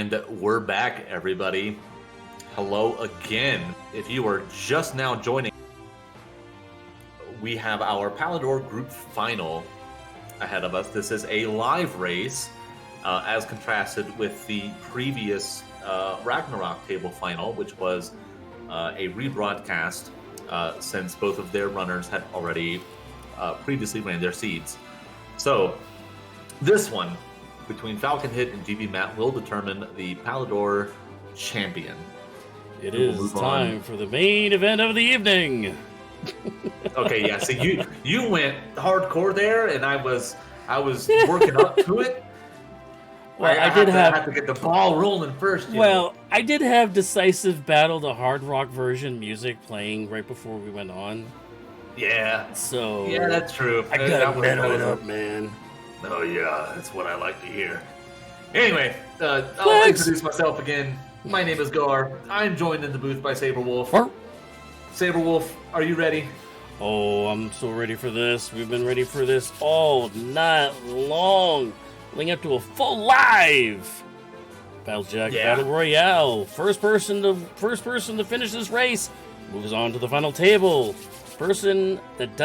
And we're back, everybody. Hello again. If you are just now joining, we have our Palidor Group Final ahead of us. This is a live race, as contrasted with the previous Ragnarok table final, which was a rebroadcast since both of their runners had already previously ran their seeds. So this one, between Falcon Hit and GB Matt, will determine the Palidor champion. It is time for the main event of the evening. Okay, yeah. So you went hardcore there, and I was working up to it. Well, I have to get the ball rolling first. I did have Decisive Battle, the hard rock version music playing right before we went on. Yeah. So yeah, that's true. I gotta metal it up, man. Oh yeah, that's what I like to hear. Anyway, I'll introduce myself again. My name is Gar. I'm joined in the booth by Saberwolf. Saberwolf, are you ready? Oh, I'm so ready for this. We've been ready for this all night long, leading up to a full live Blackjack Battle Royale. First person to finish this race moves on to the final table. Person that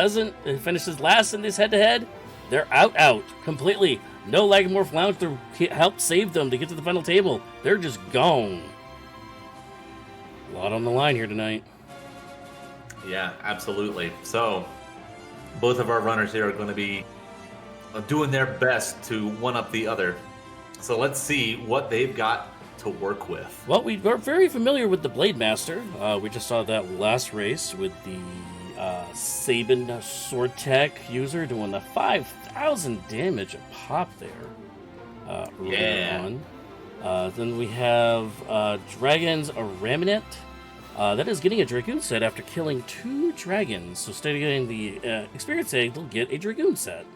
finishes last in this head-to-head, they're out completely. No Lagomorph Lounge to help save them to get to the final table. They're just gone. A lot on the line here tonight. Yeah, absolutely. So, both of our runners here are going to be doing their best to one-up the other. So let's see what they've got to work with. Well, we're very familiar with the Blade Master. We just saw that last race with the Sabin Sword Tech user doing the 5,000 damage a pop there earlier on. Then we have Dragon's Remnant. That is getting a Dragoon set after killing 2 dragons. So instead of getting the experience egg, they'll get a Dragoon set.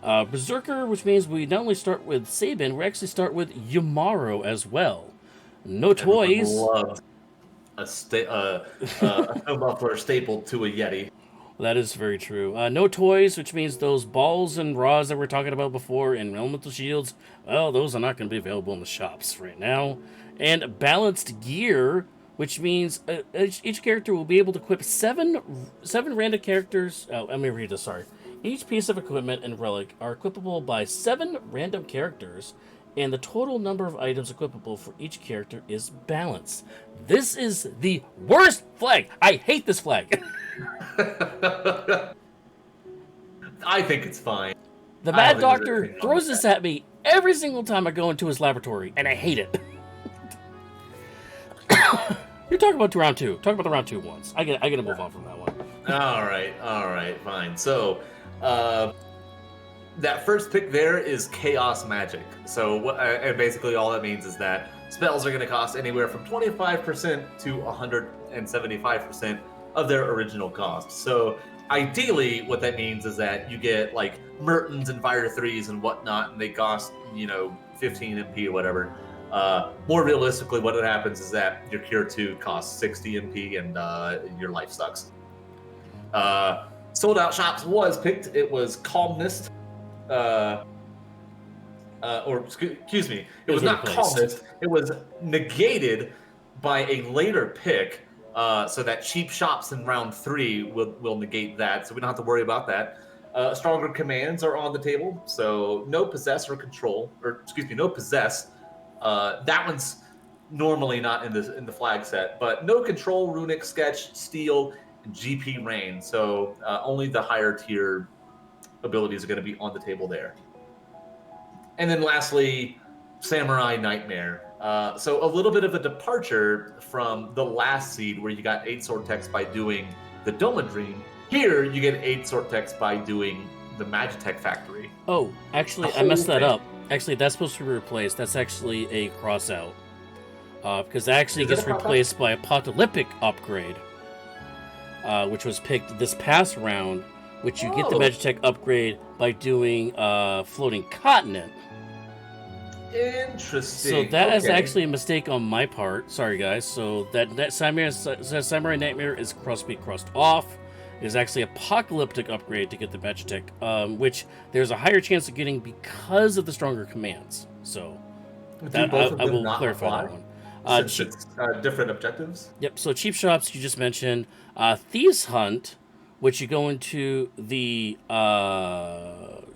Berserker, which means we not only start with Sabin, we actually start with Yamaro as well. No toys. Love a muffler stapled to a Yeti. That is very true. No toys, which means those balls and rods that we're talking about before and elemental shields, well, those are not going to be available in the shops right now. And balanced gear, which means each character will be able to equip seven random characters. Oh, let me read this, sorry. Each piece of equipment and relic are equipable by 7 random characters, and the total number of items equipable for each character is balanced. This is the worst flag. I hate this flag. I think it's fine. The Mad Doctor throws this at me every single time I go into his laboratory, and I hate it. You're talking about round 2. Talk about the round 2 ones. I gotta move on from that one. All right, fine. So, that first pick there is Chaos Magic. So, and basically all that means is that spells are going to cost anywhere from 25% to 175% of their original cost. So, ideally, what that means is that you get like Mertens and Fire 3s and whatnot, and they cost, 15 MP or whatever. More realistically, what happens is that your Cure 2 costs 60 MP and your life sucks. Sold Out Shops was picked. It was Calmnist. Excuse me. It was not Calmnist. It was negated by a later pick. So that Cheap Shops in round 3 will negate that. So we don't have to worry about that. Stronger Commands are on the table. So no Possess or Control. No Possess. That one's normally not in the flag set, but no Control, Runic, Sketch, Steel, and GP Rain. So only the higher tier abilities are going to be on the table there. And then lastly, Samurai Nightmare. So a little bit of a departure from the last seed where you got 8 sword text by doing the Doma Dream. Here you get 8 sword text by doing the Magitech Factory. Oh, actually, I messed that up. Actually, that's supposed to be replaced. That's actually a cross out. Because that actually gets replaced by Apocalyptic Upgrade, which was picked this past round, which you get the Magitech upgrade by doing Floating Continent. Interesting. So that is actually a mistake on my part. Sorry, guys. So that Samurai Nightmare is crossed off. It is actually Apocalyptic upgrade to get the Magitech, which there's a higher chance of getting because of the stronger commands. So Do both of I them will not clarify apply? that one. Since it's different objectives? Yep, so cheap shops you just mentioned. Thieves Hunt, which you go into the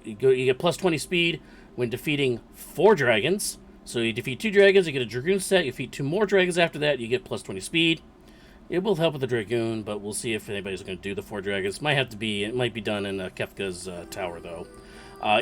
you get plus 20 speed when defeating 4 dragons. So you defeat 2 dragons, you get a dragoon set. You defeat 2 more dragons after that, you get plus 20 speed. It will help with the dragoon, but we'll see if anybody's going to do the 4 dragons. It might be done in Kefka's tower though.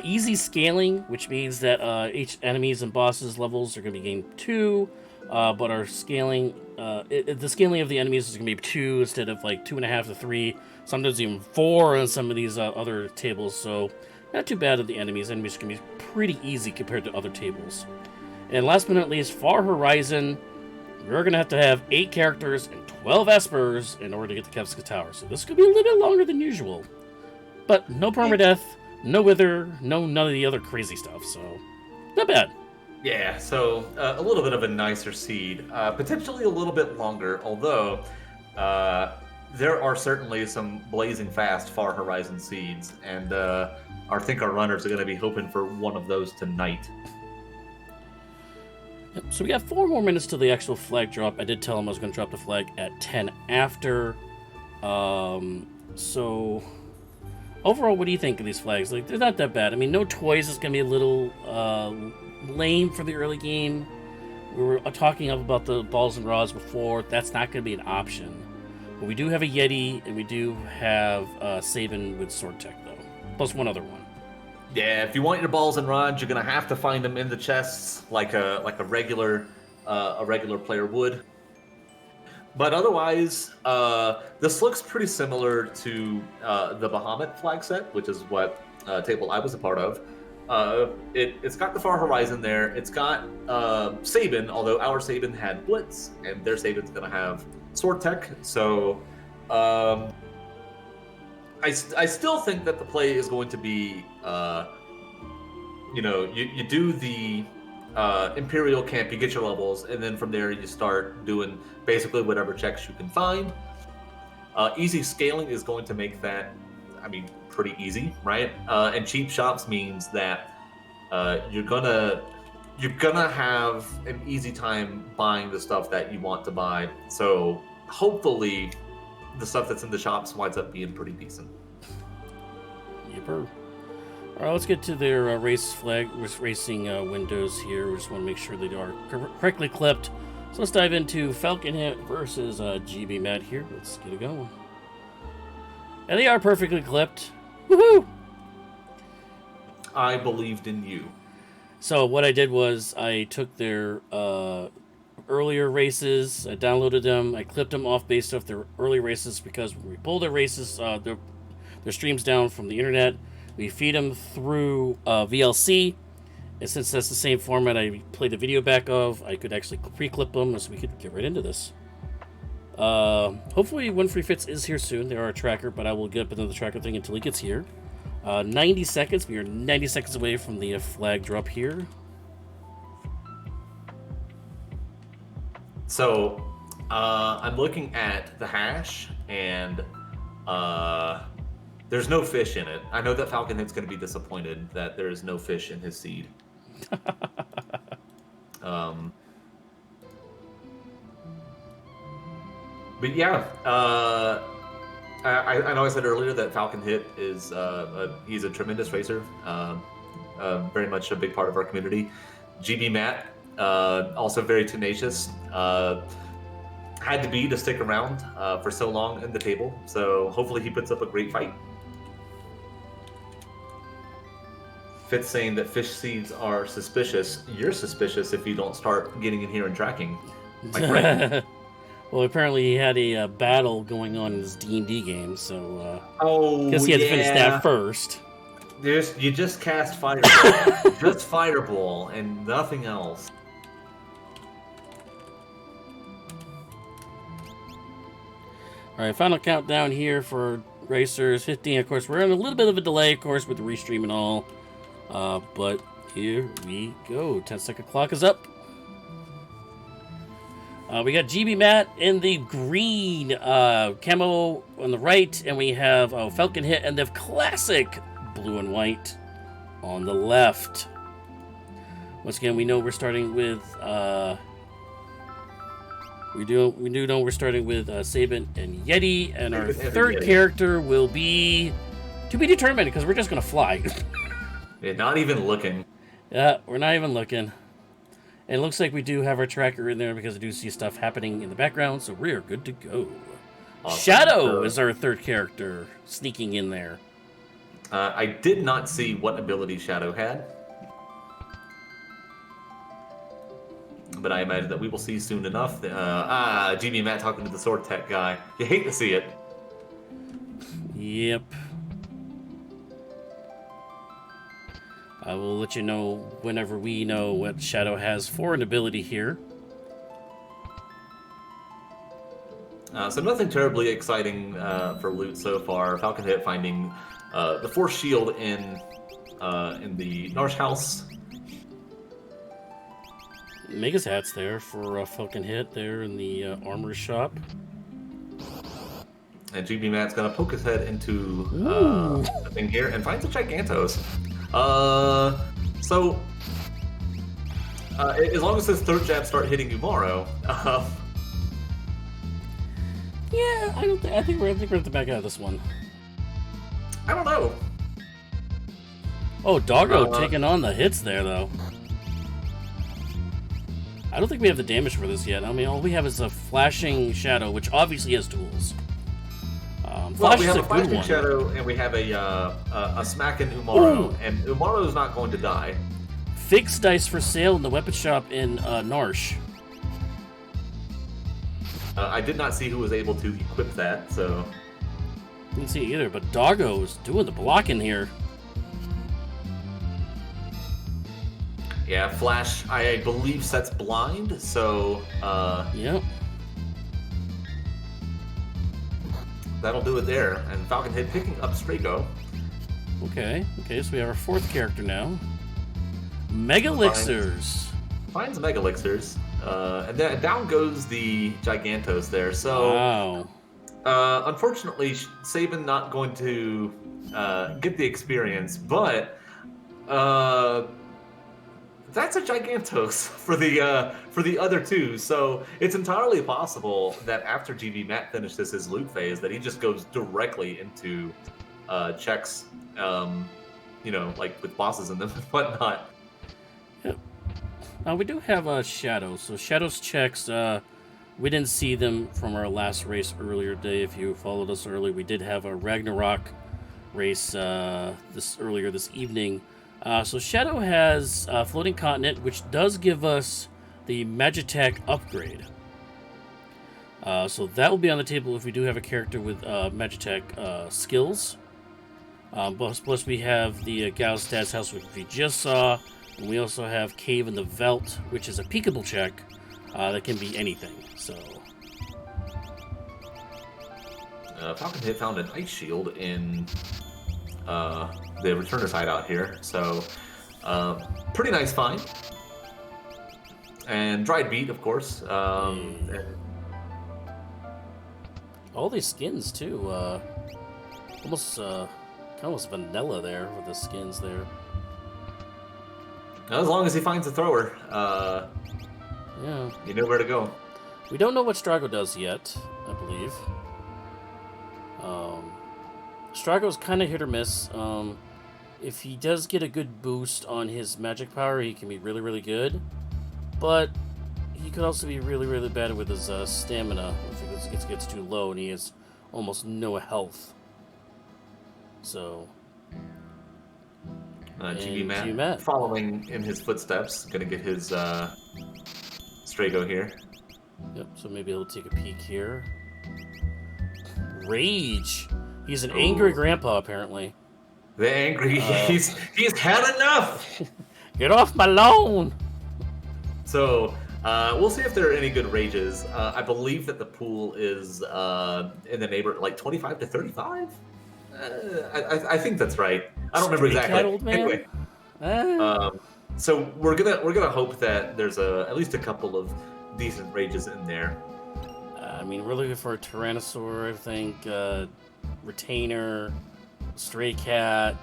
Easy scaling, which means that each enemies and bosses levels are going to be gained 2, but our scaling, the scaling of the enemies is going to be 2 instead of like 2.5 to 3, sometimes even 4 on some of these other tables. So not too bad of the enemies. Enemies can be pretty easy compared to other tables. And last but not least, Far Horizon. We're going to have 8 characters and 12 espers in order to get the Kefka Tower. So this could be a little bit longer than usual. But no permadeath, no wither, none of the other crazy stuff. So not bad. Yeah, so a little bit of a nicer seed. Potentially a little bit longer, although there are certainly some blazing fast Far Horizon seeds. And I think our runners are going to be hoping for one of those tonight. So we got 4 more minutes to the actual flag drop. I did tell him I was going to drop the flag at 10 after. So overall, what do you think of these flags? Like, they're not that bad. I mean, no toys is going to be a little lame for the early game. We were talking about the balls and rods before. That's not going to be an option. But we do have a Yeti, and we do have Saban with Sword Tech, though. Plus one other one. Yeah, if you want your balls and rods, you're gonna have to find them in the chests like a regular player would. But otherwise, this looks pretty similar to the Bahamut flag set, which is what table I was a part of. It's got the Far Horizon there. It's got Saban, although our Saban had Blitz, and their Saban's gonna have Sword Tech. So I still think that the play is going to be, you do the Imperial camp, you get your levels, and then from there you start doing basically whatever checks you can find. Easy scaling is going to make that, pretty easy, right? And cheap shops means that you're gonna have an easy time buying the stuff that you want to buy. So hopefully the stuff that's in the shops winds up being pretty decent. Yipper. All right, let's get to their racing windows here. We just want to make sure they are correctly clipped. So let's dive into Falcon Hit versus GB Matt here. Let's get it going. And they are perfectly clipped. Woohoo! I believed in you. So what I did was I took their earlier races, I downloaded them, I clipped them off based off their early races because when we pull their races, their streams down from the internet, we feed them through VLC, and since that's the same format I played the video back of, I could actually pre-clip them so we could get right into this. Hopefully One Free Fits is here soon. They are a tracker, but I will get up into the tracker thing until he gets here. 90 seconds. We are 90 seconds away from the flag drop here. So, I'm looking at the hash, and there's no fish in it. I know that Falcon Hit's going to be disappointed that there is no fish in his seed. But yeah, I know I said earlier that Falcon Hit is he's a tremendous racer, very much a big part of our community. GB Matt, also very tenacious, had to be to stick around for so long in the table, so hopefully he puts up a great fight. Fitz saying that fish seeds are suspicious. You're suspicious if you don't start getting in here and tracking. My friend. Well, apparently he had a battle going on in his D&D game, so I guess he had to finish that first. You just cast Fireball. Just Fireball and nothing else. All right, final countdown here for racers. 15, of course. We're in a little bit of a delay, of course, with the restream and all. But here we go. 10-second clock is up. We got GB Matt in the green camo on the right, and we have Falcon Hit and the classic blue and white on the left. Once again, we know we're starting with we do know we're starting with Sabin and Yeti, and our third character will be to be determined because we're just gonna fly. Yeah, not even looking. Yeah, we're not even looking. And it looks like we do have our tracker in there because I do see stuff happening in the background, so we are good to go. Awesome. Shadow is our third character sneaking in there. I did not see what ability Shadow had, but I imagine that we will see soon enough. GB Matt talking to the sword tech guy. You hate to see it. Yep. I will let you know whenever we know what Shadow has for an ability here. So nothing terribly exciting for loot so far. Falcon Hit finding the Force Shield in the Narsh house. Mega's hat's there for Falcon Hit there in the armor shop. And GB Matt's gonna poke his head into the thing here and finds a Gigantos. So as long as his third jab start hitting tomorrow. Yeah, I think we're at the back out of this one. I don't know. Oh, Doggo taking on the hits there though. I don't think we have the damage for this yet. I mean, all we have is a flashing shadow, which obviously has tools. Well, we have a flashing shadow, and we have a smacking Umaro, and Umaro is not going to die. Fixed dice for sale in the weapon shop in Narsh. I did not see who was able to equip that, so... Didn't see it either, but Doggo's doing the blocking here. Yeah, Flash, I believe, sets blind, so... Yep. That'll do it there. And Falcon Hit picking up Strago. Okay, so we have our fourth character now. Megalixirs. Finds Megalixirs. And then down goes the Gigantos there. So, wow. Unfortunately, Sabin not going to get the experience, but that's a Gigantos for the other two. So it's entirely possible that after GB Matt finishes his loot phase, that he just goes directly into checks, like with bosses in them and whatnot. Yep. We do have Shadows. So Shadows checks, we didn't see them from our last race earlier today. If you followed us early, we did have a Ragnarok race earlier this evening. So Shadow has Floating Continent, which does give us the Magitech upgrade. So that will be on the table if we do have a character with Magitech skills. Plus we have the Gaustad's House, which we just saw. And we also have Cave in the Veldt, which is a peekable check that can be anything. So Falcon Hit found an Ice Shield in the Returner's hideout here. So pretty nice find. And Dried Beet, of course. And all these skins too. Almost vanilla there with the skins there. As long as he finds a thrower, yeah, you know where to go. We don't know what Strago does yet, I believe. Strago's kind of hit or miss. If he does get a good boost on his magic power, he can be really, really good. But he could also be really, really bad with his stamina if it gets too low and he has almost no health. So... GB Matt following in his footsteps, gonna get his Strago here. Yep, so maybe he'll take a peek here. Rage! He's an angry grandpa, apparently. The angry, he's had enough! Get off my lawn! So, we'll see if there are any good rages. I believe that the pool is in the neighborhood, like 25 to 35? I think that's right. I don't remember exactly. Old man? Anyway, so we're gonna hope that there's at least a couple of decent rages in there. I mean, we're looking for a Tyrannosaur, I think, Retainer, Stray Cat.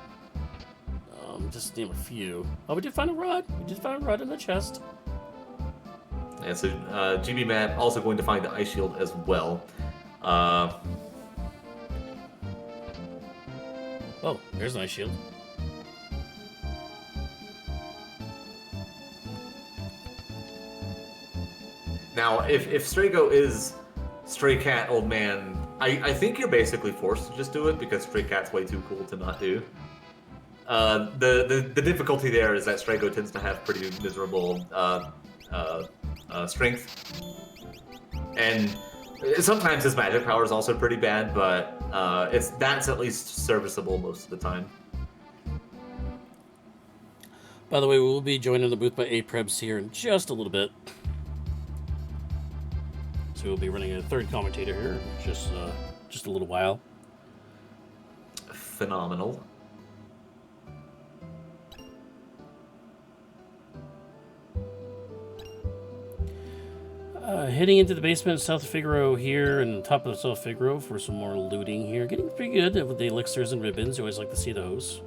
Just name a few. Oh, we did find a rod. We did find a rod in the chest. Yeah, so GB Matt also going to find the ice shield as well. Oh, there's an ice shield. Now, if Strago is Stray Cat Old Man, I think you're basically forced to just do it because Stray Cat's way too cool to not do. The difficulty there is that Strago tends to have pretty miserable strength, and sometimes his magic power is also pretty bad, but that's at least serviceable most of the time. By the way, we will be joined in the booth by Aprebs here in just a little bit. So we'll be running a third commentator here in just a little while. Phenomenal. Heading into the basement of South Figaro here and top of South Figaro for some more looting here. Getting pretty good with the elixirs and ribbons. You always like to see those.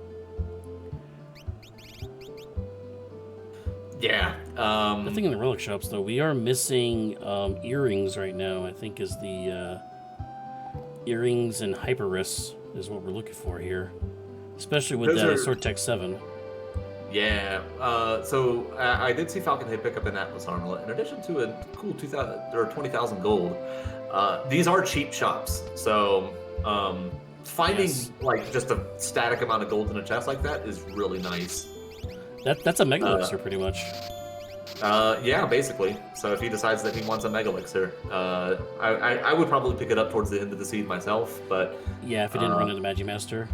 Yeah. Nothing in the relic shops, though. We are missing earrings right now, I think is the earrings and hyper-wrists is what we're looking for here. Especially with that Sword Tech 7. Yeah, so I did see Falcon Hit pick up an Atlas armlet in addition to a cool 2,000 or 20,000 gold. These are cheap shops, so finding like just a static amount of gold in a chest like that is really nice. That's a mega elixir, pretty much. Yeah, basically. So if he decides that he wants a mega elixir, I would probably pick it up towards the end of the seed myself. But yeah, if he didn't run into Magimaster.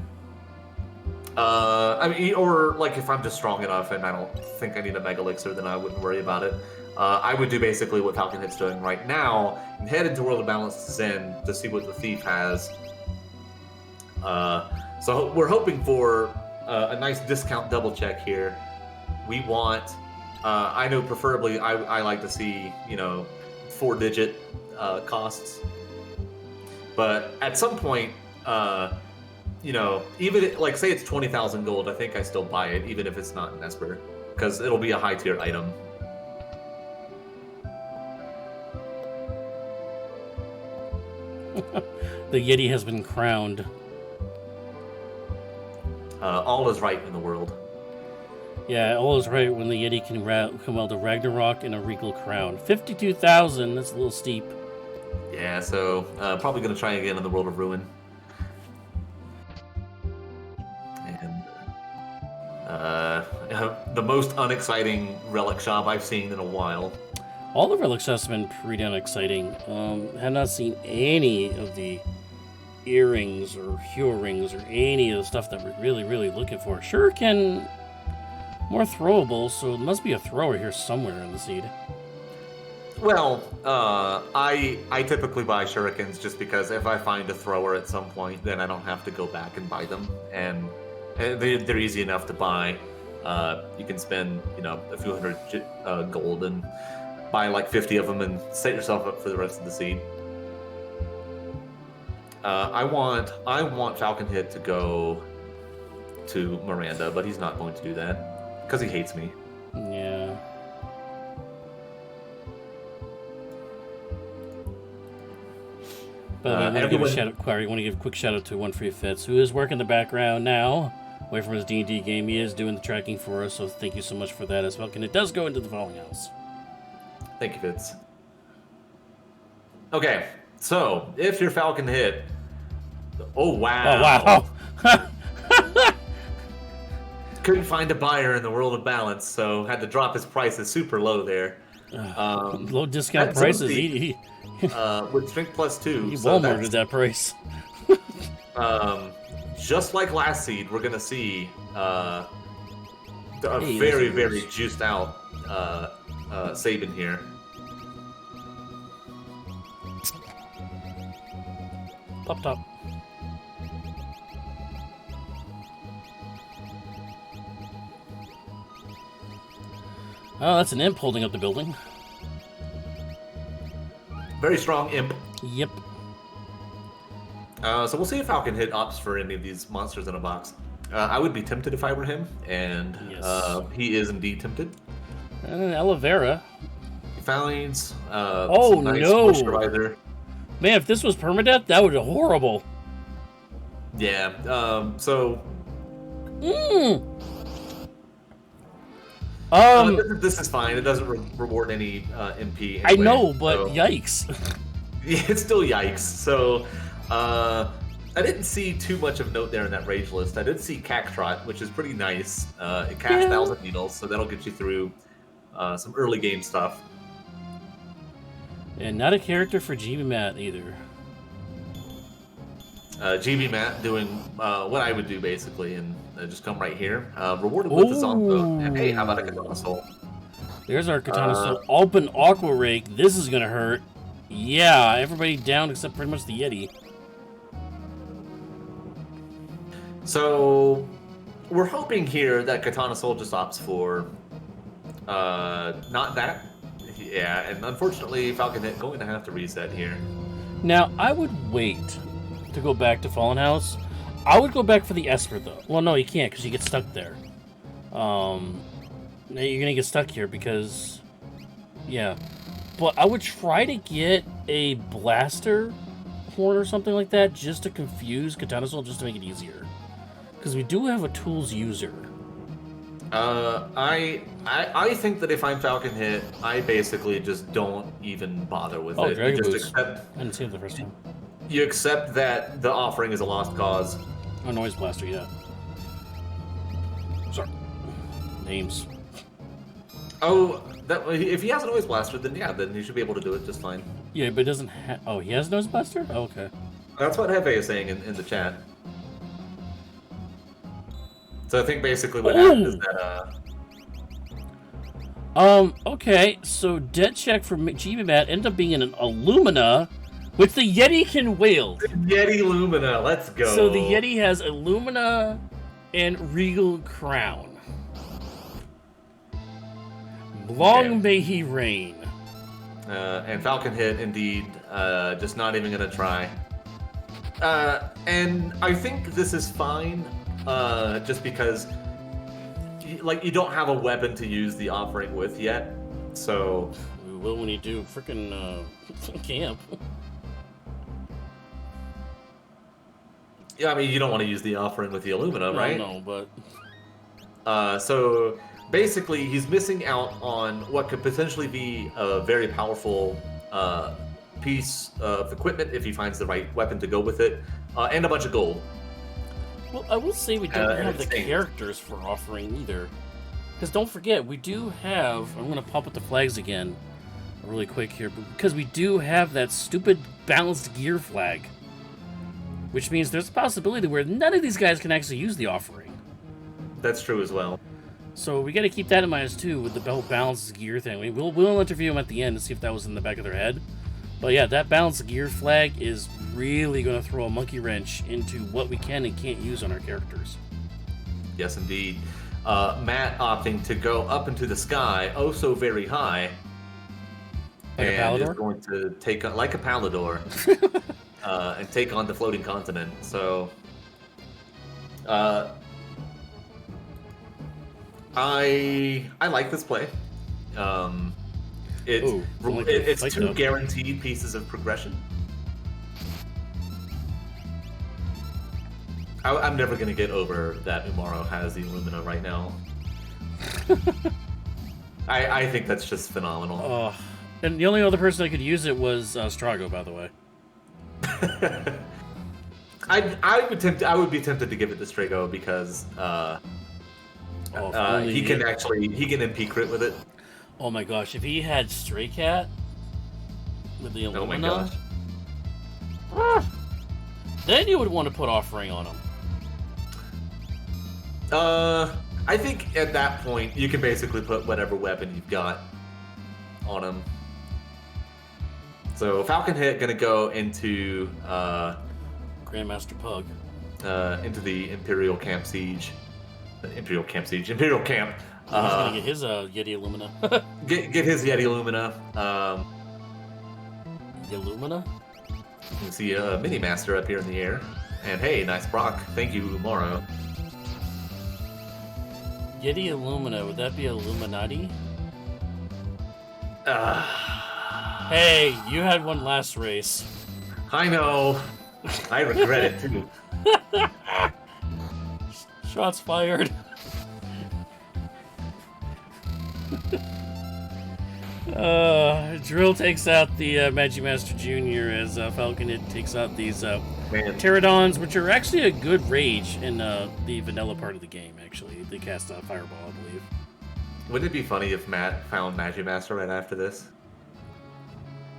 I mean, or like if I'm just strong enough and I don't think I need a mega elixir, then I wouldn't worry about it. I would do basically what Falcon Hit's doing right now and head into World of Balance Zen to see what the thief has. So we're hoping for a nice discount double check here. We want, I know preferably I like to see, 4-digit costs. But at some point, even like say it's 20,000 gold, I think I still buy it, even if it's not an Esper, because it'll be a high tier item. The Yeti has been crowned. All is right in the world. Yeah, all is right when the Yeti can come out to Ragnarok in a regal crown. 52,000, that's a little steep. Yeah, so probably going to try again in the World of Ruin. The most unexciting relic shop I've seen in a while. All the relic shops have been pretty unexciting. Have not seen any of the earrings or hue rings or any of the stuff that we're really, really looking for. Shuriken, more throwable, so it must be a thrower here somewhere in the seed. Well, I typically buy shurikens just because if I find a thrower at some point, then I don't have to go back and buy them, and they're easy enough to buy. You can spend, a few hundred gold and buy like 50 of them and set yourself up for the rest of the seed. I want Falcon Hit to go to Miranda, but he's not going to do that because he hates me. Yeah. But I want to give a shout out, Clary. I want to give a quick shout out to One Free Fits, who is working in the background now, away from his D&D game. He is doing the tracking for us, so thank you so much for that as well. And it does go into the following house. Thank you, Fitz. Okay, so if you're Falcon Hit, oh wow, couldn't find a buyer in the World of Balance, so had to drop his prices super low there. Low discount prices. With strength +2. He Walmarted that price. Just like last seed, we're gonna see a very, very juiced out Sabin here. Top. Oh, that's an imp holding up the building. Very strong imp. Yep. So we'll see if Falcon Hit opts for any of these monsters in a box. I would be tempted if I were him, and Yes. he is indeed tempted. And aloe vera. He finds Oh some nice no! moisturizer. Man, if this was permadeath, that would be horrible. Yeah. So. This is fine. It doesn't reward any MP. Anyway, I know, but yikes. Yeah, it's still yikes. So, I didn't see too much of note there in that rage list. I did see Cactrot, which is pretty nice. It casts 1,000 needles, so that'll get you through some early game stuff. And not a character for GB Matt either. GB Matt doing what I would do basically, and just come right here. Rewarded with the Zonto. And hey, how about a Katana Soul? There's our Katana Soul. Open Aqua Rake. This is gonna hurt. Yeah, everybody down except pretty much the Yeti. So we're hoping here that Katana Soul just opts for not that. Yeah, and unfortunately Falcon Hit going to have to reset here. Now, I would wait to go back to Fallen House. I would go back for the Esper, though. Well, no, you can't, because you get stuck there. You're gonna get stuck here, because... Yeah. But I would try to get a Blaster Horn or something like that, just to confuse Katana Soul, just to make it easier. Because we do have a Tools user. I think that if I'm Falcon Hit, I basically just don't even bother with it. Dragon You just Boost. accept, I didn't see it the first time. you accept that the offering is a lost cause. Oh, Noise Blaster, yeah. Sorry. Names. Oh, if he has a Noise Blaster, then yeah, then he should be able to do it just fine. Yeah, but it doesn't have... Oh, he has Noise Blaster? Oh, okay. That's what Hefe is saying in the chat. So I think basically what happened is that... Okay, so Dead Check for GB Matt ended up being an Illumina, which the Yeti can wield. Yeti Lumina, let's go. So the Yeti has Illumina and Regal Crown. Long may he reign. And Falcon Hit, indeed, just not even gonna try. And I think this is fine, just because, like, you don't have a weapon to use the offering with yet, so... We will when you do frickin' camp. Yeah, I mean, you don't want to use the offering with the Illumina, right? No, but... So, basically, he's missing out on what could potentially be a very powerful piece of equipment if he finds the right weapon to go with it, and a bunch of gold. Well, I will say we don't have the characters for offering either. Because don't forget, we do have... I'm going to pop up the flags again really quick here. Because we do have that stupid balanced gear flag. Which means there's a possibility where none of these guys can actually use the offering. That's true as well. So we got to keep that in mind too with the balanced gear thing. We'll interview them at the end to see if that was in the back of their head. But yeah, that balanced gear flag is really going to throw a monkey wrench into what we can and can't use on our characters. Yes, indeed. Matt opting to go up into the sky, oh so very high. Like a Palidor? Is going to take on, like a Palidor, and take on the floating continent. So, I like this play. It's two guaranteed pieces of progression. I'm never going to get over that Umaro has the Illumina right now. I think that's just phenomenal. And the only other person that could use it was Strago, by the way. I would be tempted to give it to Strago because he can MP crit with it. Oh my gosh, if he had Stray Cat with the Illumina, oh my gosh. Then you would want to put offering on him. I think at that point you can basically put whatever weapon you've got on him. So Falcon Hit gonna go into Grandmaster Pug. Into the Imperial Camp Siege. Imperial Camp. He's gonna get his Yeti Illumina. get his Yeti Illumina. Illumina? You can see a Mini Master up here in the air. And hey, nice proc. Thank you, Umaro. Yeti Illumina, would that be Illuminati? Hey, you had one last race. I know. I regret it too. Shots fired. Drill takes out the Magimaster Jr. as Falcon Hit takes out these Pterodons, which are actually a good rage in the vanilla part of the game, actually. They cast a Fireball, I believe. Wouldn't it be funny if Matt found Magimaster right after this?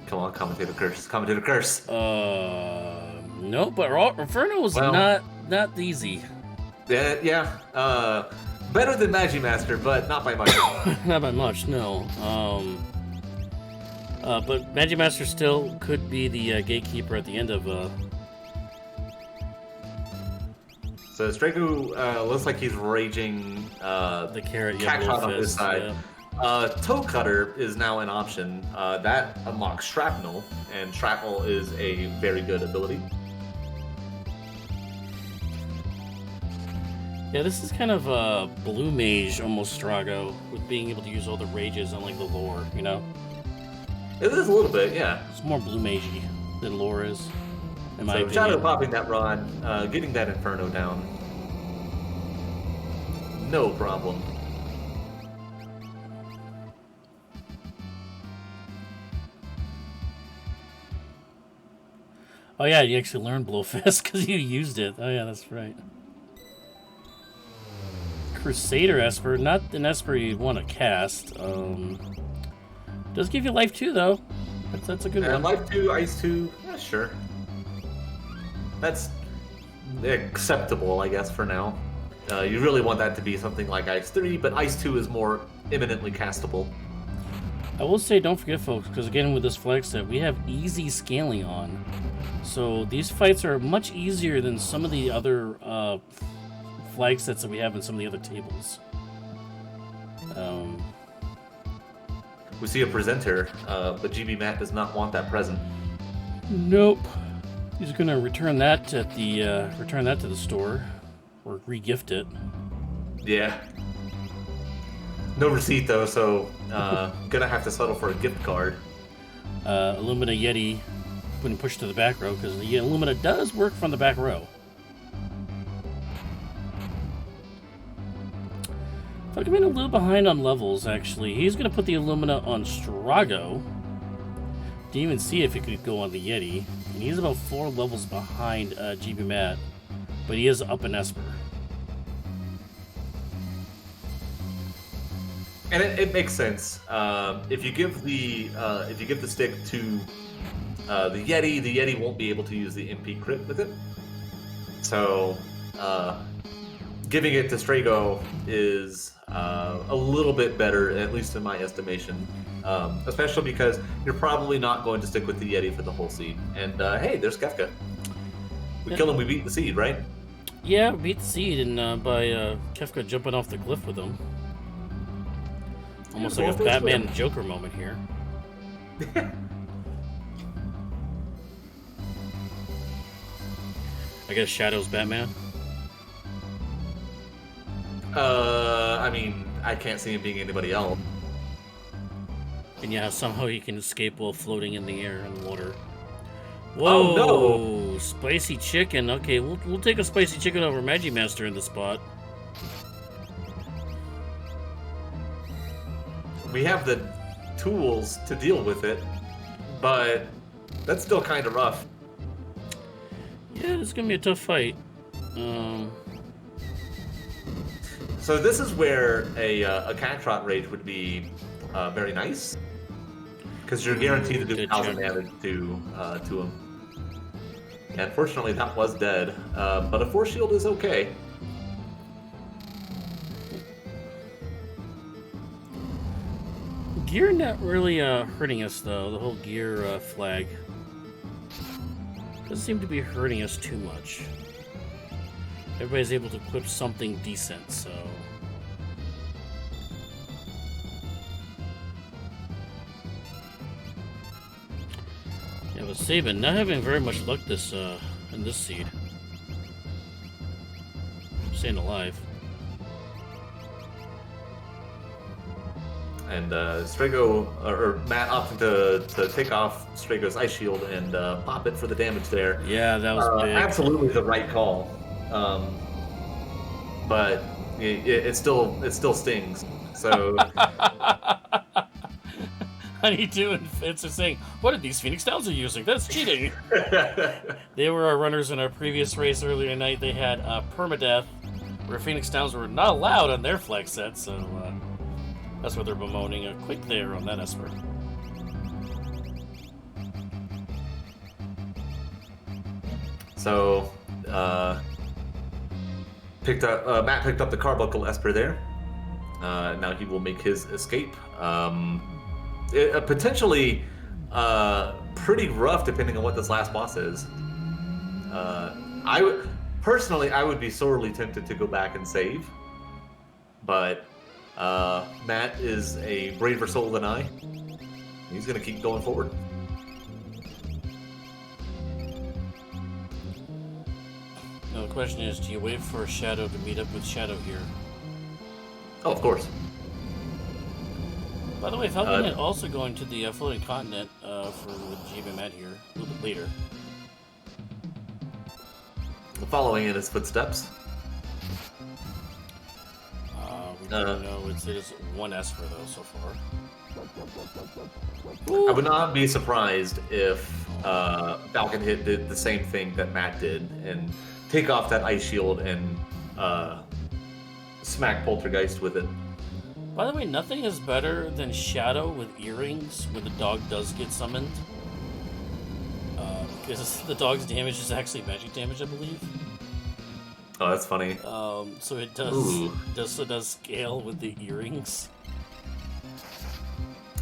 Come on, commentator curse. Commentator curse. No, but Inferno was not easy. Yeah. Better than Magimaster, but not by much. Not by much, no. But Magimaster still could be the gatekeeper at the end of. So Strago looks like he's raging. The carrot, cat shot on this side. Yeah. Toe Cutter is now an option. That unlocks Shrapnel, and Shrapnel is a very good ability. Yeah, this is kind of a blue mage, almost Strago, with being able to use all the rages and like the lore, you know? It is a little bit, yeah. It's more blue magey than lore is, in my opinion. Shadow popping that rod, getting that Inferno down. No problem. Oh yeah, you actually learned Blowfist because you used it. Oh yeah, that's right. Crusader Esper, not an Esper you'd want to cast. Does give you life 2 though. That's a good one. Life 2, Ice 2, yeah, sure. That's acceptable, I guess, for now. You really want that to be something like Ice 3, but Ice 2 is more imminently castable. I will say, don't forget, folks, because again, with this flag set, we have easy scaling on. So these fights are much easier than some of the other flag sets that we have in some of the other tables. We see a presenter, but GB Matt does not want that present. Nope. He's gonna return that at the to the store, or re-gift it. Yeah. No receipt though, so gonna have to settle for a gift card. Illumina Yeti when pushed to the back row, because the Illumina does work from the back row. If I come in a little behind on levels, actually, he's going to put the Illumina on Strago. Didn't even see if he could go on the Yeti. And he's about 4 levels behind GB Matt, but he is up in Esper. And it makes sense. If you give the stick to the Yeti won't be able to use the MP crit with it. So giving it to Strago is a little bit better, at least in my estimation. Especially because you're probably not going to stick with the Yeti for the whole seed. And hey, there's Kefka. We kill him, we beat the seed, right? Yeah, we beat the seed, and by Kefka jumping off the cliff with him. Almost like a Batman and Joker moment here. I guess Shadow's Batman. I mean, I can't see him being anybody else. And yeah, somehow he can escape while floating in the air and water. Whoa! Oh, no! Spicy chicken. Okay, we'll take a spicy chicken over Magimaster in the spot. We have the tools to deal with it, but that's still kind of rough. Yeah, it's gonna be a tough fight. So this is where a Cattrot Rage would be very nice, because you're guaranteed to do 1,000 damage to him. And fortunately, that was dead, but a Force Shield is okay. Gear not really hurting us though. The whole gear flag doesn't seem to be hurting us too much. Everybody's able to equip something decent, so. Yeah, but Sabin not having very much luck this in this seed. Staying alive. and Strago or Matt opting to take off Strago's ice shield and pop it for the damage there. Yeah, that was big. Absolutely the right call, but it still stings. So. Honeydew and Fitz are saying, "What are these Phoenix Downs are using? That's cheating." They were our runners in our previous race earlier tonight. They had permadeath, where Phoenix Downs were not allowed on their flag set, so that's what they're bemoaning. A quick there on that Esper. So, Matt picked up the Carbuncle Esper there. Now he will make his escape. Potentially pretty rough depending on what this last boss is. I would be sorely tempted to go back and save, but Matt is a braver soul than I. He's gonna keep going forward. Now the question is, do you wait for Shadow to meet up with Shadow here? Oh, of course. By the way, Falcon Hit also going to the floating continent with GB Matt here a little bit later. Following in his footsteps. We don't know. It is one Esper though so far. I would not be surprised if Falcon Hit did the same thing that Matt did and take off that ice shield and smack Poltergeist with it. By the way, nothing is better than Shadow with earrings when the dog does get summoned. Because the dog's damage is actually magic damage, I believe. Oh, that's funny. So it does scale with the earrings.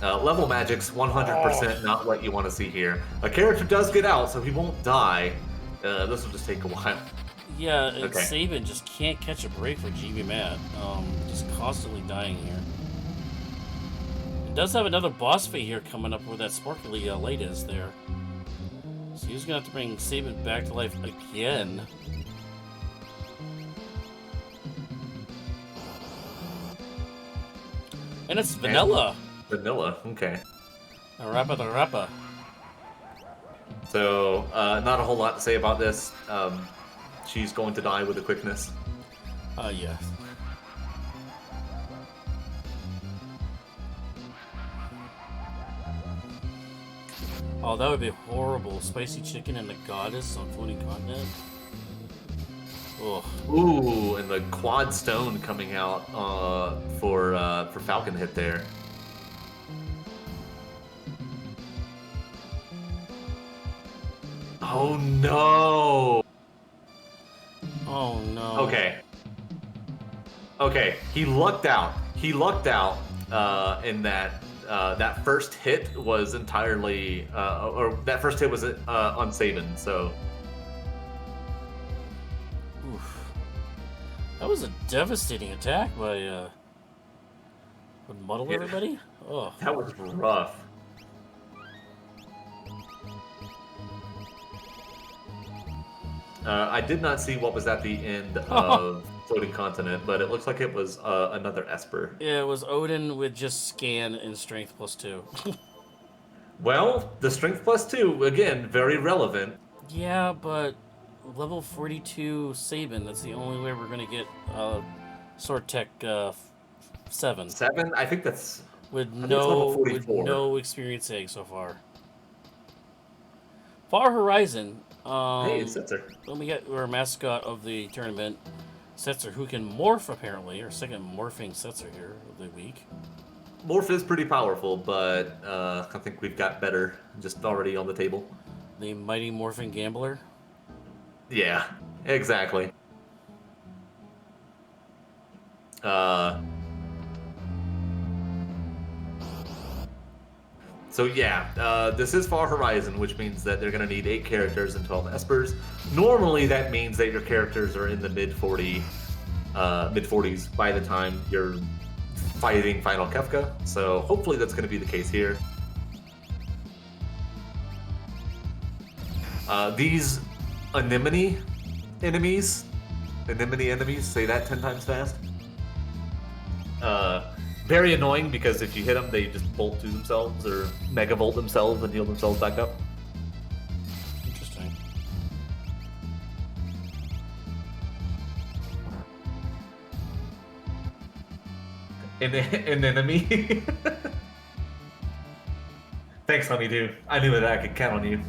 Level magic's 100% not what you want to see here. A character does get out, so he won't die. This will just take a while. Yeah, and Saban just can't catch a break for GB Matt. Just constantly dying here. It does have another boss fight here coming up where that sparkly light is there. So he's going to have to bring Saban back to life again. And it's Vanilla. Vanilla, okay. The Rappa. So, not a whole lot to say about this. She's going to die with a quickness. Yeah. Oh, that would be horrible. Spicy chicken and the goddess on floating continent. Oh. Ooh, and the quad stone coming out for Falcon Hit there. Oh no! Oh no. Okay, he lucked out. In that that first hit was entirely or that first hit was on Saban, so oof. That was a devastating attack by would muddle everybody. Oh, that was rough. I did not see what was at the end of Floating Continent, but it looks like it was another Esper. Yeah, it was Odin with just scan and strength +2. Well, the strength +2, again, very relevant. Yeah, but level 42 Saban, that's the only way we're going to get Sword Tech 7. 7? I think that's... With no experience egg so far. Far Horizon... hey, it's Setzer. Let me get our mascot of the tournament, Setzer, who can morph apparently, our second morphing Setzer here of the week. Morph is pretty powerful, but I think we've got better just already on the table. The Mighty Morphing Gambler? Yeah, exactly. So yeah, this is Far Horizon, which means that they're going to need 8 characters and 12 Espers. Normally, that means that your characters are in the mid-40s by the time you're fighting Final Kefka. So hopefully that's going to be the case here. These anemone enemies, say that 10 times fast. Very annoying because if you hit them, they just bolt to themselves or mega volt themselves and heal themselves back up. Interesting. An enemy. Thanks, Honeydew. I knew that I could count on you.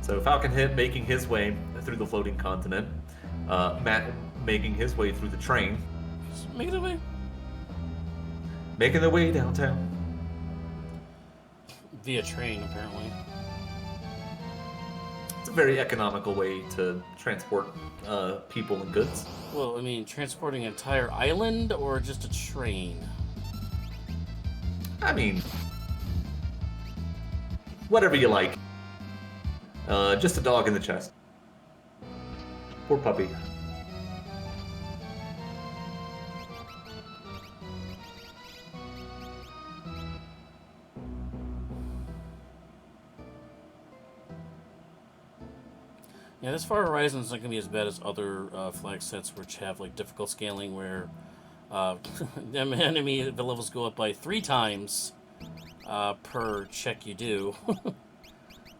So Falcon Hit making his way through the floating continent. Matt making his way through the train. Just making their way. Making their way downtown. Via train, apparently. It's a very economical way to transport people and goods. Well, I mean, transporting an entire island or just a train? I mean, whatever you like. Just a dog in the chest. Poor puppy. Yeah, this Far Horizon is not going to be as bad as other flag sets which have like difficult scaling where the levels go up by 3 times per check you do.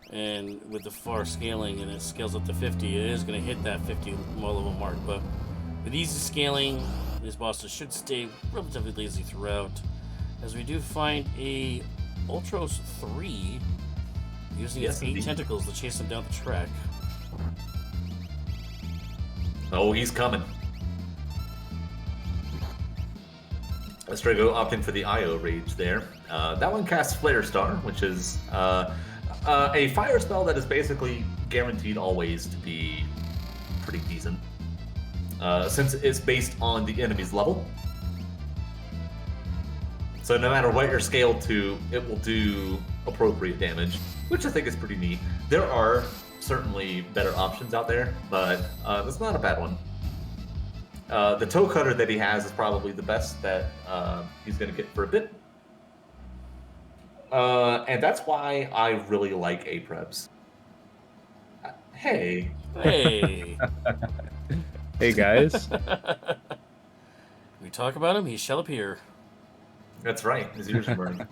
And with the far scaling and it scales up to 50, it is going to hit that 50 level mark. But with easy scaling, these bosses should stay relatively easy throughout. As we do find a Ultros 3 using its 8 tentacles to chase them down the track. Oh, he's coming. Astrago opting for the IO Rage there. That one casts Flare Star, which is a fire spell that is basically guaranteed always to be pretty decent. Since it's based on the enemy's level. So no matter what you're scaled to, it will do appropriate damage, which I think is pretty neat. There are certainly better options out there, but that's not a bad one. The toe cutter that he has is probably the best that he's going to get for a bit. And that's why I really like Aprebs. Hey. Hey. Hey, guys. We talk about him, he shall appear. That's right. His ears are burning.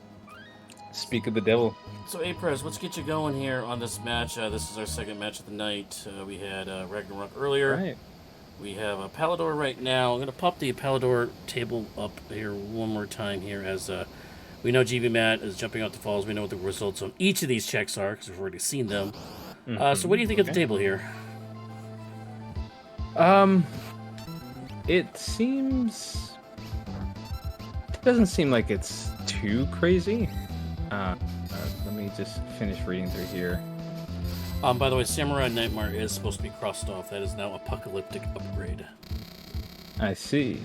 Speak of the devil. So, Aprez, let's get you going here on this match. This is our second match of the night. We had Ragnarok earlier. Right. We have a Palidor right now. I'm going to pop the Palidor table up here one more time here as we know GB Matt is jumping out the falls. We know what the results of each of these checks are because we've already seen them. So what do you think of the table here? It doesn't seem like it's too crazy. Let me just finish reading through here. By the way, Samurai Nightmare is supposed to be crossed off. That is now Apocalyptic Upgrade. I see.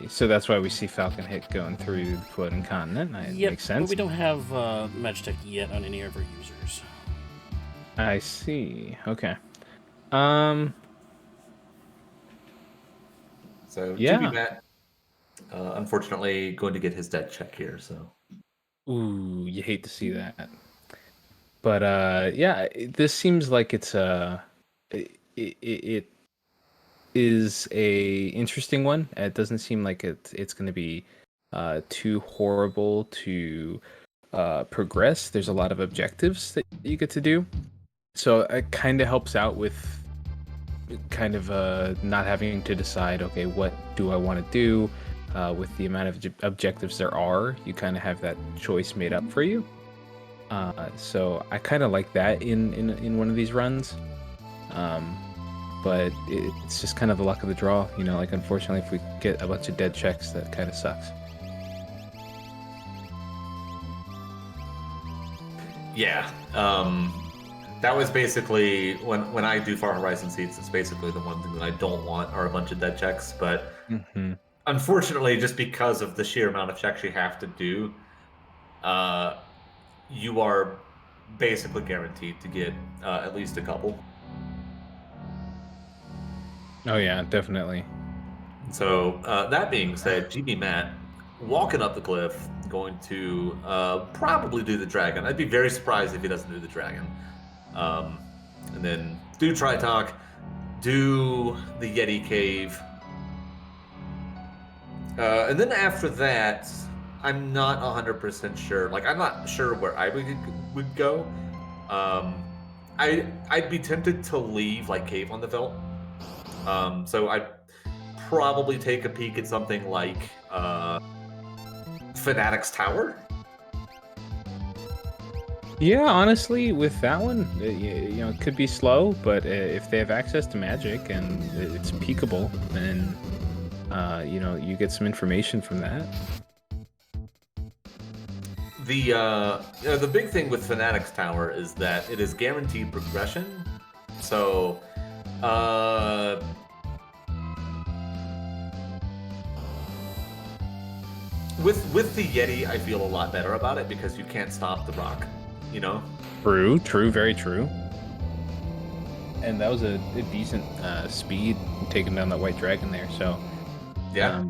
So that's why we see Falcon Hit going through the floating continent. Yep, makes sense. But we don't have Magitech yet on any of our users. I see. Okay. So yeah. GB Matt, unfortunately, going to get his dead check here. So. Ooh, you hate to see that. But yeah, this seems like it's it is a interesting one. It doesn't seem like it's going to be too horrible to progress. There's a lot of objectives that you get to do, so it kind of helps out with kind of not having to decide, okay, what do I want to do with the amount of objectives there are. You kind of have that choice made up for you. So I kind of like that in one of these runs. But it's just kind of the luck of the draw, you know, like unfortunately if we get a bunch of dead checks, that kind of sucks. Yeah. That was basically when I do Far Horizon seats, it's basically the one thing that I don't want are a bunch of dead checks. But unfortunately, just because of the sheer amount of checks you have to do, you are basically guaranteed to get at least a couple. Oh yeah, definitely. So that being said, GB Matt walking up the cliff, going to probably do the dragon. I'd be very surprised if he doesn't do the dragon. And then do Tritalk, do the Yeti Cave. And then after that, I'm not 100% sure. Like, I'm not sure where I would go. I'd be tempted to leave, like, Cave on the Veldt. So I'd probably take a peek at something like Fanatic's Tower. Yeah, honestly, with that one, it could be slow, but if they have access to magic and it's peekable, then you get some information from that. The big thing with Fanatic's Tower is that it is guaranteed progression. So with the Yeti, I feel a lot better about it because you can't stop the rock. True, very true. And that was a decent speed taking down that white dragon there. So yeah,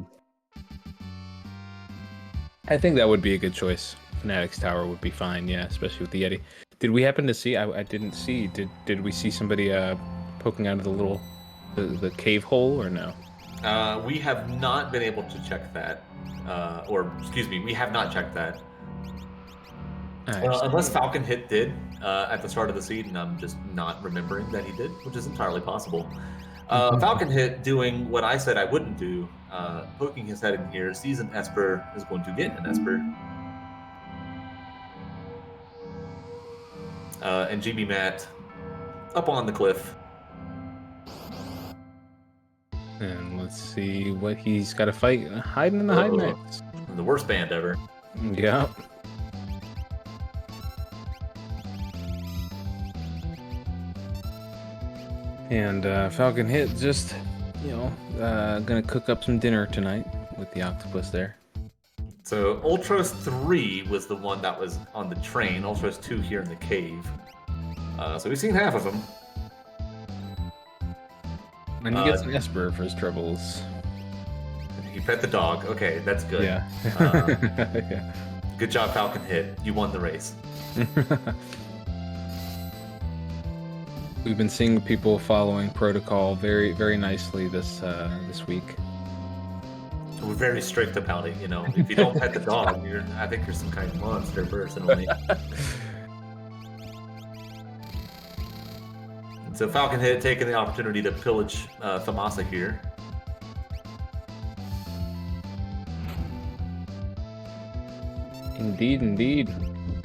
I think that would be a good choice. Fanatic's Tower would be fine, yeah, especially with the Yeti. Did we happen to see? I didn't see. Did we see somebody poking out of the cave hole or no? We have not been able to check that, or excuse me, we have not checked that. Unless Falcon Hit did at the start of the seed, and I'm just not remembering that he did, which is entirely possible. Falcon Hit doing what I said I wouldn't do, poking his head in here, sees an Esper, is going to get an Esper. And GB Matt up on the cliff. And let's see what he's got to fight. Hiding in the hide nights. The worst band ever. Yeah. And Falcon Hit just, gonna cook up some dinner tonight with the octopus there. So Ultros 3 was the one that was on the train. Ultros 2 here in the cave. So we've seen half of him. And he gets an Esper for his troubles. He pet the dog. Okay, that's good. Yeah. Yeah. Good job, Falcon Hit. You won the race. We've been seeing people following protocol very, very nicely this week. We're very strict about it, If you don't pet the dog, I think you're some kind of monster, personally. So Falcon Hit taking the opportunity to pillage Thamasa here. Indeed.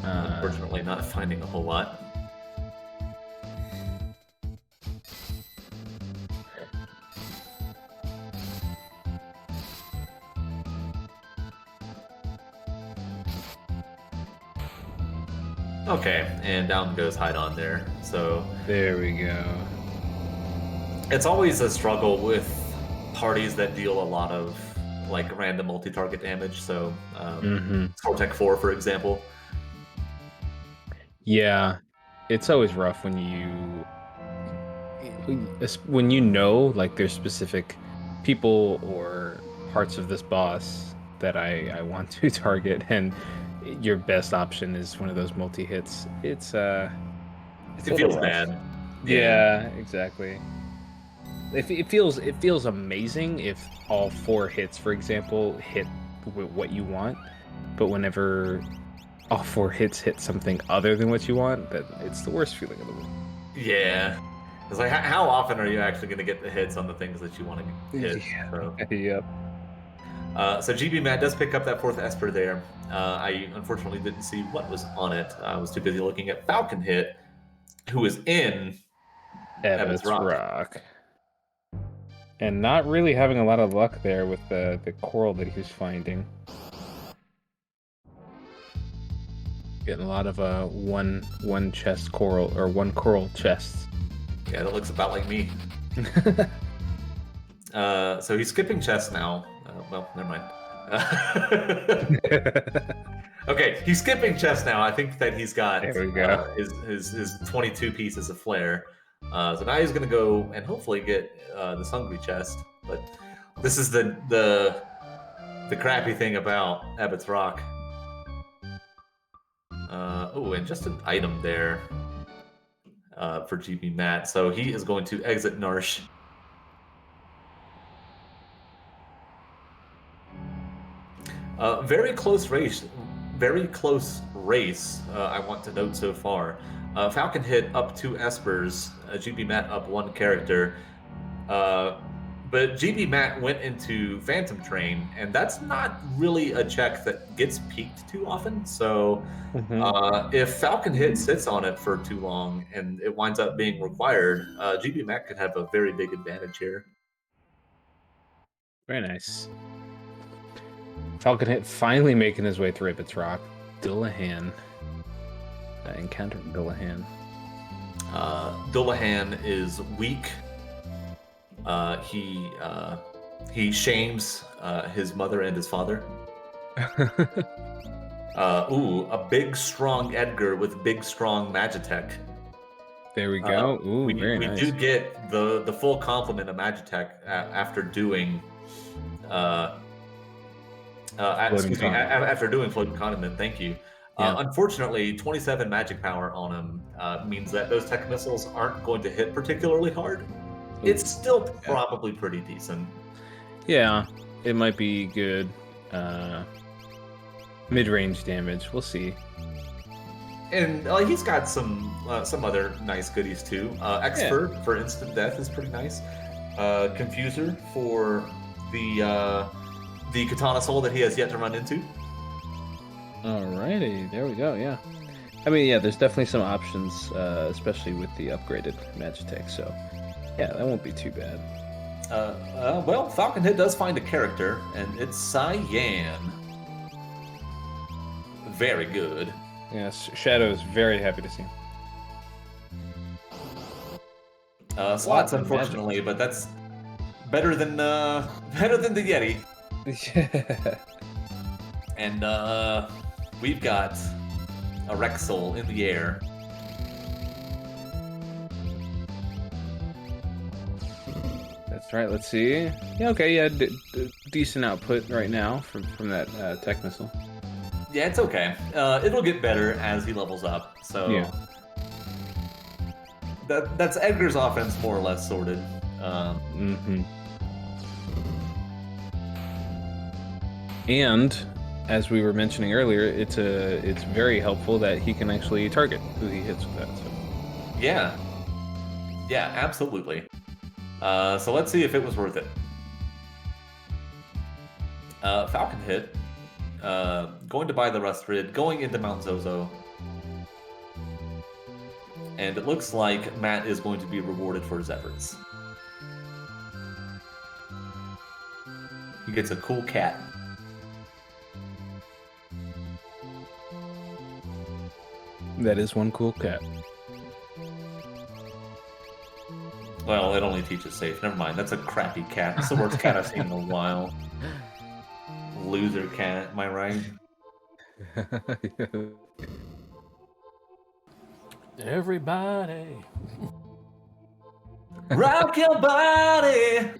Unfortunately, not finding a whole lot. Okay, and down goes Hydon there. So there we go. It's always a struggle with parties that deal a lot of random multi-target damage. So Sortek 4, for example. Yeah, it's always rough when there's specific people or parts of this boss that I want to target, and your best option is one of those multi-hits. It feels bad. Yeah, exactly. It feels amazing if all 4 hits, for example, hit what you want, but whenever all 4 hits hit something other than what you want, then it's the worst feeling of the world. Yeah. It's like, how often are you actually going to get the hits on the things that you want to hit? Yeah. So. Yep. So GB Matt does pick up that 4th Esper there. I unfortunately didn't see what was on it. I was too busy looking at Falcon Hit, who is in Evan's Rock. And not really having a lot of luck there with the coral that he's finding. Getting a lot of one chest coral, or one coral chests. Yeah, that looks about like me. So he's skipping chests now. Well, never mind. Okay, he's skipping chest now. I think that he's got his 22 pieces of flare. So now he's going to go and hopefully get this hungry chest. But This is the crappy thing about Abbott's Rock. Oh, and just an item there for GB Matt. So he is going to exit Narsh. Very close race. Very close race. I want to note so far. Falcon Hit up 2 Espers. GB Matt up 1 character. But GB Matt went into Phantom Train, and that's not really a check that gets peaked too often. So if Falcon Hit sits on it for too long and it winds up being required, GB Matt could have a very big advantage here. Very nice. Falcon Hit finally making his way through Abbott's Rock. Dullahan. Encountered Dullahan. Dullahan is weak. He shames his mother and his father. A big strong Edgar with big strong Magitech. There we go. We nice. do get the full complement of Magitech after doing after doing Floating Condiment. Thank you. Yeah. Unfortunately, 27 magic power on him means that those tech missiles aren't going to hit particularly hard. It's still probably pretty decent. Yeah, it might be good mid-range damage. We'll see. And he's got some other nice goodies too. Expert for instant death is pretty nice. Confuser for the Katana Soul that he has yet to run into. Alrighty, there we go. Yeah, I mean, there's definitely some options, especially with the upgraded Magitech. So. Yeah, that won't be too bad. Well, Falcon Hit does find a character, and it's Cyan. Very good. Yes, Shadow's very happy to see him. Slots, unfortunately, but that's better than the Yeti. Yeah. And we've got a Rexel in the air. That's right. Let's see. Yeah. Okay. Yeah. Decent output right now from that tech missile. Yeah, it's okay. It'll get better as he levels up. So yeah. That's Edgar's offense more or less sorted. And as we were mentioning earlier, it's very helpful that he can actually target who he hits with that. So. Yeah. Yeah. Absolutely. So let's see if it was worth it. Falcon Hit, going to buy the Rust Rid, going into Mount Zozo. And it looks like Matt is going to be rewarded for his efforts. He gets a cool cat. That is one cool cat. Well, it only teaches safe. Never mind. That's a crappy cat. That's the worst cat I've seen in a while. Loser cat, am I right? Everybody. Rock your body!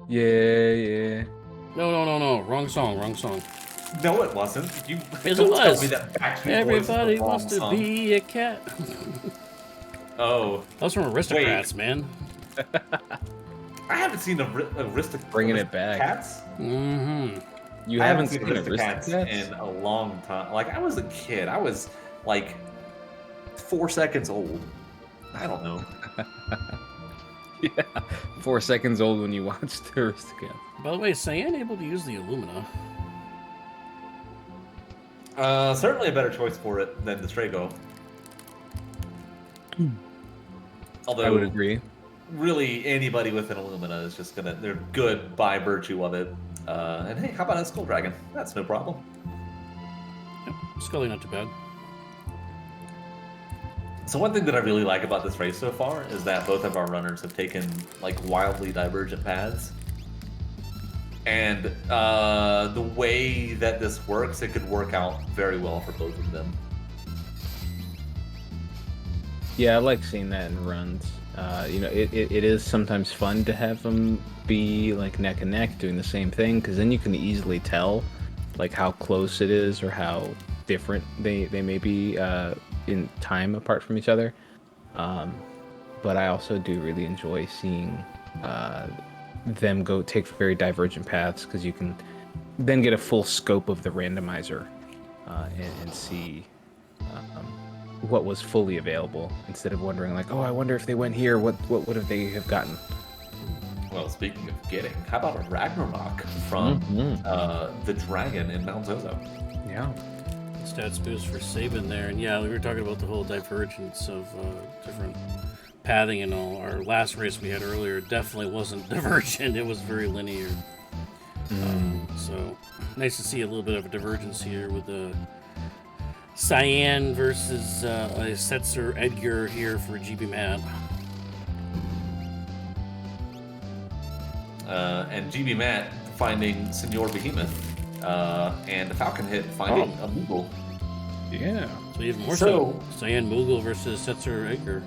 Yeah. No. Wrong song. No, it wasn't. You yes, don't it was. tell me that Backstreet Everybody Boys was wants the to wrong song. be a cat. Oh. That was from Aristocrats, man. I haven't seen Aristocrats. Bringing it back. Cats? Mm-hmm. You haven't seen Aristocrats Aristocrats? in a long time. Like, I was a kid. I was, like, 4 seconds old. I don't know. Yeah. 4 seconds old when you watched Aristocrats. By the way, is Cyan able to use the Illumina? Certainly a better choice for it than the Strago. Although I would agree. Really, anybody with an Illumina is just they're good by virtue of it. And hey, how about a Skull Dragon? That's no problem. Yep, Scully not too bad. So one thing that I really like about this race so far is that both of our runners have taken like wildly divergent paths. And the way that this works, it could work out very well for both of them. Yeah, I like seeing that in runs. It is sometimes fun to have them be like neck and neck doing the same thing, because then you can easily tell like how close it is or how different they may be in time apart from each other. But I also do really enjoy seeing them go take very divergent paths, because you can then get a full scope of the randomizer and see what was fully available, instead of wondering like, oh, I wonder if they went here, what would have they have gotten. Well, speaking of getting, how about a Ragnarok from the dragon in Mount Zozo? Yeah. Stats boost for Sabin there, and yeah, we were talking about the whole divergence of different pathing and all. Our last race we had earlier definitely wasn't divergent; it was very linear. So nice to see a little bit of a divergence here with the Cyan versus Setzer Edgar here for GB Matt. And GB Matt finding Senor Behemoth, and the Falcon Hit finding a Moogle. Yeah. So even more so Cyan Moogle versus Setzer Edgar.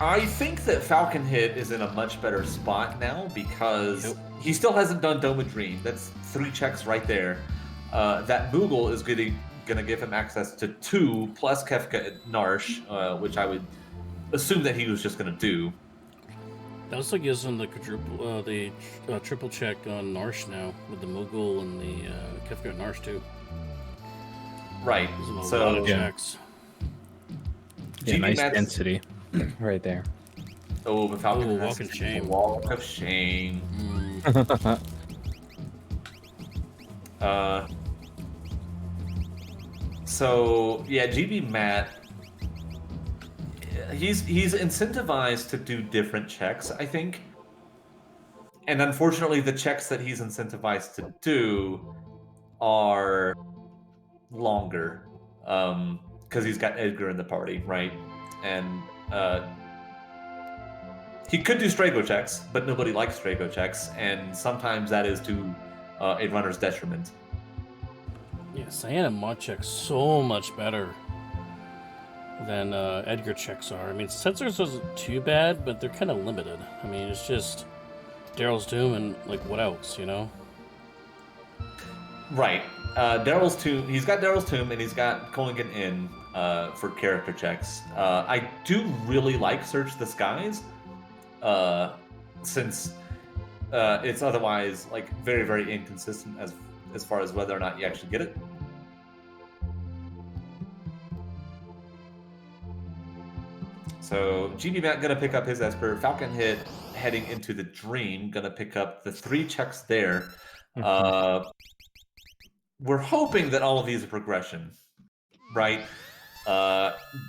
I think that Falcon Hit is in a much better spot now, because he still hasn't done Dome of Dream. That's 3 checks right there. That Moogle is going to give him access to 2 plus Kefka and Narsh, which I would assume that he was just going to do. That also gives him the triple check on Narsh now with the Moogle and the Kefka and Narsh too. Right. So a lot of checks. Yeah, nice density right there. Oh, the Falcon Walk of Shame. Walk of Shame. So yeah, GB Matt, he's incentivized to do different checks, I think. And unfortunately, the checks that he's incentivized to do are longer, because he's got Edgar in the party, right? And he could do Strago checks, but nobody likes Strago checks, and sometimes that is to a runner's detriment. Yeah, Cyan and Mod checks so much better than Edgar checks are. I mean, Setzer's wasn't too bad, but they're kind of limited. I mean, it's just Daryl's Doom and, like, what else, you know? Right. Daryl's Tomb, he's got Daryl's Tomb, and he's got Kolingen Inn for character checks. I do really like Search the Skies, since it's otherwise, like, very, very inconsistent as far as whether or not you actually get it. So GB Matt gonna pick up his Esper. Falcon Hit heading into the Dream, gonna pick up the 3 checks there. We're hoping that all of these are progression, right?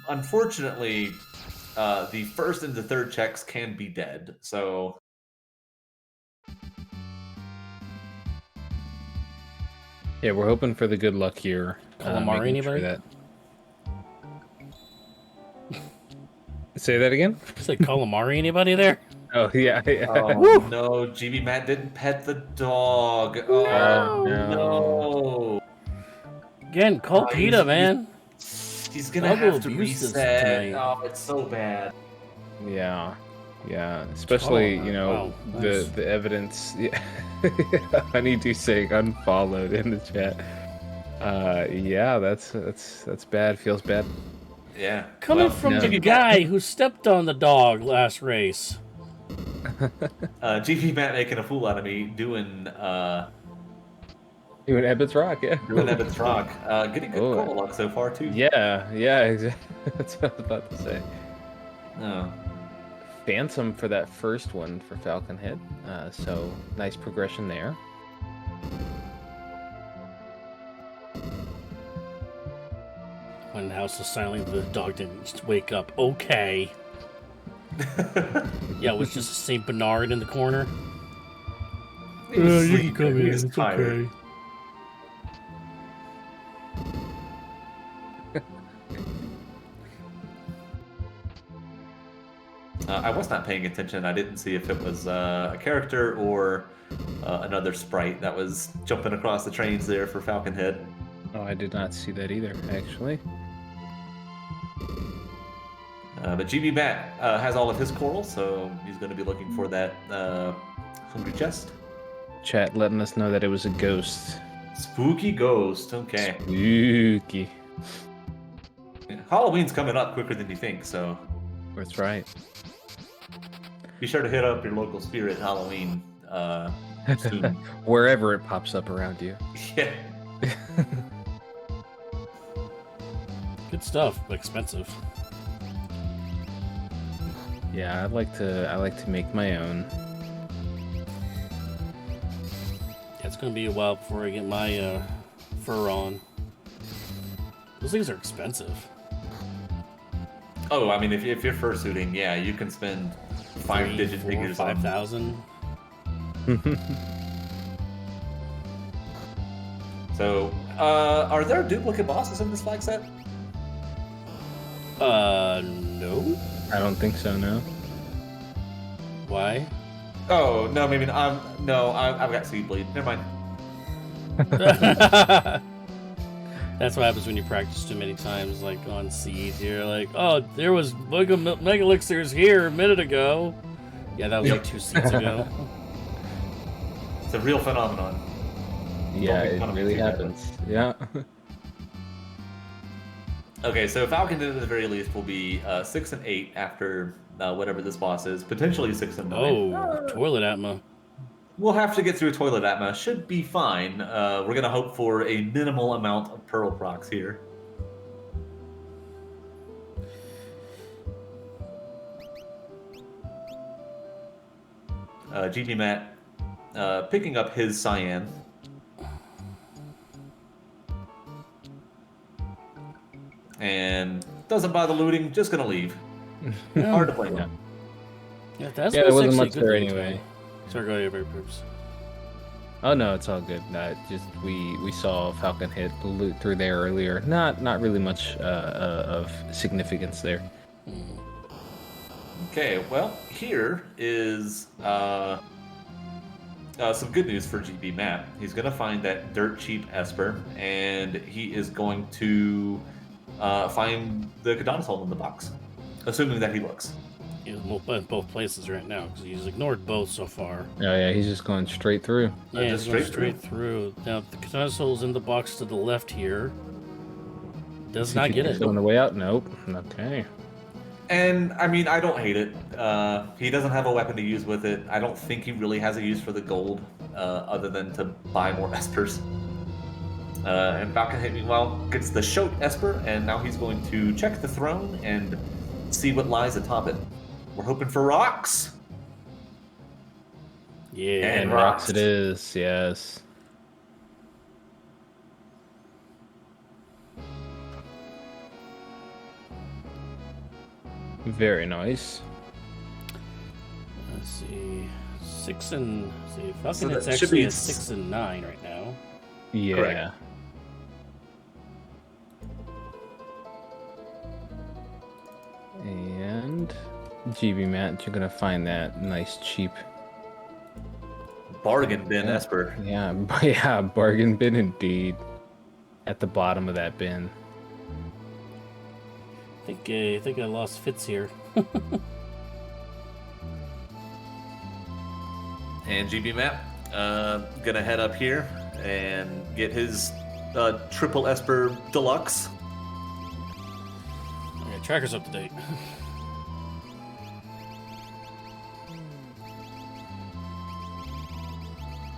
Unfortunately, the first and the third checks can be dead, so... Yeah, we're hoping for the good luck here. Calamari, anybody? Sure Say that again? Is it calamari, anybody there? Oh, yeah. Oh, no, GB Matt didn't pet the dog. Oh, no. Again, call PETA, man. He's going to have to reset. Oh, it's so bad. Yeah. Yeah, especially, nice. the evidence. Yeah. Honeydew saying unfollowed in the chat. Yeah, that's bad. Feels bad. Yeah. Coming from the guy who stepped on the dog last race. GP Matt making a fool out of me doing Ebbett's Rock, yeah. Doing Ebbett's Rock. Getting good call luck so far too. Yeah, exactly. That's what I was about to say. Oh. Phantom for that first one for Falcon Hit. So nice progression there. When the house was silent, the dog didn't just wake up. Okay. Yeah, it was just St. Bernard in the corner. You can come in, it's okay. I was not paying attention. I didn't see if it was a character or another sprite that was jumping across the trains there for Falcon Hit. Oh, I did not see that either, actually. But GB Matt has all of his coral, so he's going to be looking for that hungry chest. Chat letting us know that it was a ghost. Spooky ghost. Okay. Spooky. Halloween's coming up quicker than you think, so That's right. be sure to hit up your local spirit Halloween soon. Wherever it pops up around you. Yeah. Good stuff, but expensive. Yeah, I like to make my own. Yeah, it's gonna be a while before I get my fur on. Those things are expensive. Oh, I mean, if you're fursuiting, yeah, you can spend 5-digit figures on 5,000. So, are there duplicate bosses in this flag set? No. I don't think so, no. Why? Oh no, maybe not. I've got Seed Bleed. Never mind. That's what happens when you practice too many times, like on Seed. You're like, oh, there was Mega Elixirs here a minute ago. Yeah, that was like 2 seeds ago. It's a real phenomenon. Yeah, Don't make it fun of me really too bad. happens. Yeah. Okay, so Falcon Hit at the very least will be 6 and 8 after whatever this boss is. Potentially 6 and 9. Oh, toilet atma. We'll have to get through Toilet Atma. Should be fine. We're gonna hope for a minimal amount of Pearl procs here. GP Matt picking up his cyan. And doesn't bother looting, just gonna leave. Hard to blame him. Yeah, that's Yeah, there wasn't actually much good there loot. anyway. Sorry, go ahead, Poops. Oh no, it's all good. Just we saw Falcon Hit loot through there earlier. Not really much of significance there. Okay, well, here is some good news for GB Matt. He's going to find that dirt cheap Esper, and he is going to find the Kadana Soul in the box, assuming that he looks. He's in both places right now because he's ignored both so far. Oh yeah, he's just going straight through. Yeah, just he's going straight straight through. Now, the Katana Soul's in the box to the left here. Does not get it. On the way out? Nope. Okay. And, I mean, I don't hate it. He doesn't have a weapon to use with it. I don't think he really has a use for the gold, other than to buy more Espers. And Falcon Hit, meanwhile, gets the Shoat Esper, and now he's going to check the throne and see what lies atop it. We're hoping for rocks. Yeah. And Rocks it is, yes. Very nice. Let's see. 6 and... See, Falcon So Hit's that should actually be a 6 and 9 right now. Yeah. Correct. And GB Matt, you're gonna find that nice cheap. Bargain bin Esper. Yeah, yeah, bargain bin indeed. At the bottom of that bin. I think I lost Fitz here. And GB Matt gonna head up here and get his triple Esper Deluxe. Okay, tracker's up to date.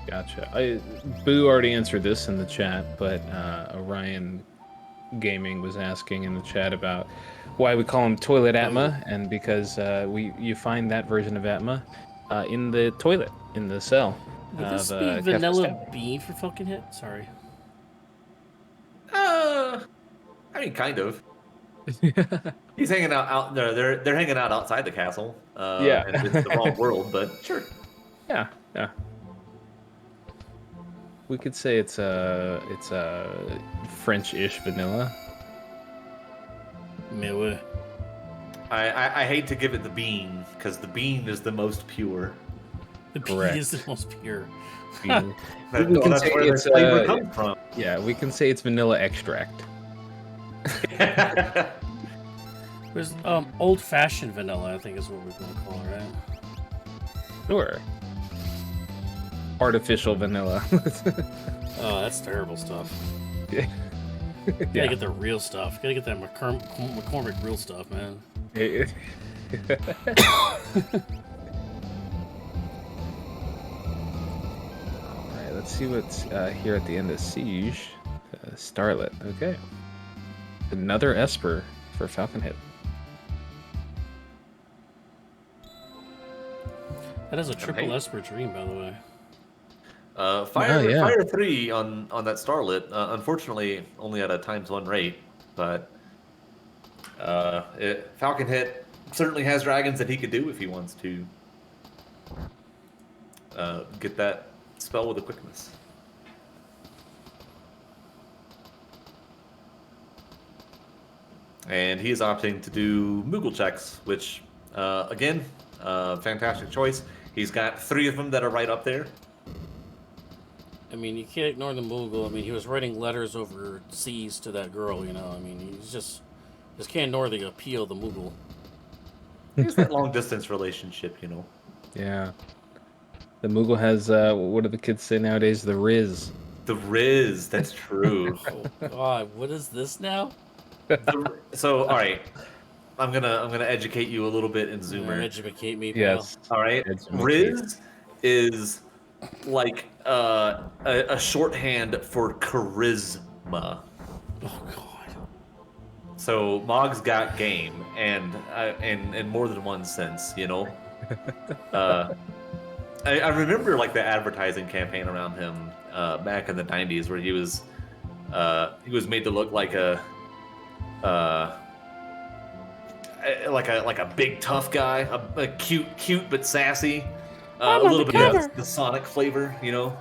Gotcha. Boo already answered this in the chat, but Orion Gaming was asking in the chat about why we call him Toilet Atma, and because you find that version of Atma in the toilet, in the cell. Would this of, be Vanilla Kefka. Bean for Falcon Hit? Sorry. I mean, kind of. He's hanging out there. They're hanging out outside the castle. Yeah. And it's the wrong world, but sure. Yeah. We could say it's a French-ish vanilla. Mille. I hate to give it the bean because the bean is the most pure. The Correct. Bean is the most pure. We can That's say where the it's, flavor comes from. Yeah, we can say it's vanilla extract. There's old-fashioned vanilla, I think is what we're going to call it, right? Sure. Artificial vanilla. Oh, that's terrible stuff. Yeah. Gotta get the real stuff. Gotta get that McCormick real stuff, man. Alright, let's see what's here at the end of Siege. Starlet, okay. Another Esper for Falcon Hit. That is a triple Esper dream, by the way. Fire 3 on that Starlet. Unfortunately, only at a ×1 rate, but Falcon Hit certainly has dragons that he could do if he wants to get that spell with a quickness. And he is opting to do Moogle checks, which, again, fantastic choice. He's got 3 of them that are right up there. I mean, you can't ignore the Moogle. I mean, he was writing letters over seas to that girl, you know. I mean, he's just can't ignore the appeal of the Moogle. It's that long-distance relationship, you know. Yeah. The Moogle has, what do the kids say nowadays? The Riz. The Riz, that's true. Oh, God, what is this now? So, all right. I'm gonna educate you a little bit in Zoomer. Educate me, pal. Yes. All right. Riz is like a shorthand for charisma. Oh God. So Mog's got game, and in more than one sense, you know. I remember like the advertising campaign around him back in the '90s, where he was made to look like a big tough guy, a cute but sassy, a little bit of the Sonic flavor, you know.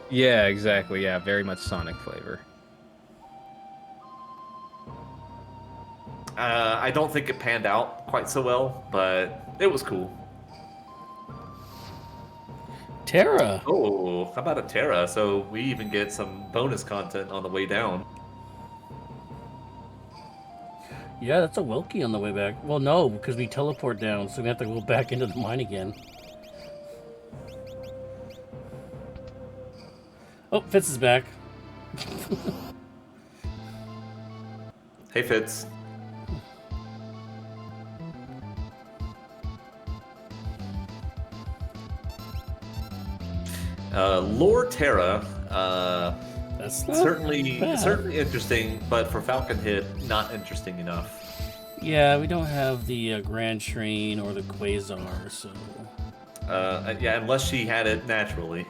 Yeah, exactly. Yeah, very much Sonic flavor. I don't think it panned out quite so well, but it was cool. Terra. Oh, how about a Terra? So we even get some bonus content on the way down. Yeah, that's a Welkie on the way back. Well, no, because we teleport down, so we have to go back into the mine again. Oh, Fitz is back. Hey, Fitz. Lore Terra, That's not certainly bad. interesting, but for Falcon Hit, not interesting enough. Yeah, we don't have the Grand Train or the Quasar, so... Yeah, unless she had it naturally.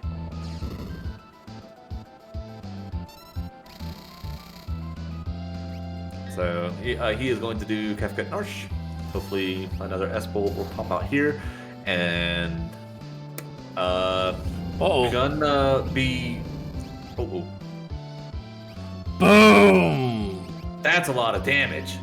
So he is going to do Kefka Narsh. Hopefully another S-Bolt will pop out here. And gonna be... Oh. Boom! That's a lot of damage.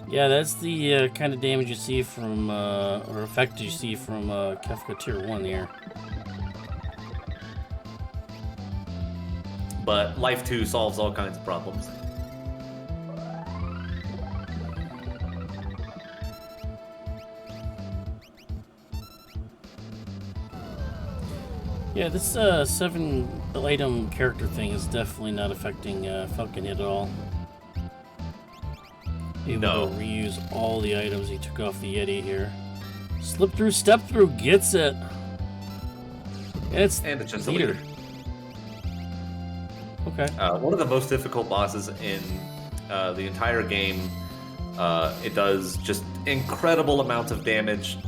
Yeah, that's the kind of damage you see from, or effect you see from Kefka Tier 1 here. But Life 2 solves all kinds of problems. Yeah, this 7-item character thing is definitely not affecting Falcon Hit at all. Able No. to reuse all the items he took off the Yeti here. Slip through, step through, gets it. And it's just a leader. leader. Okay. One of the most difficult bosses in the entire game. It does just incredible amounts of damage.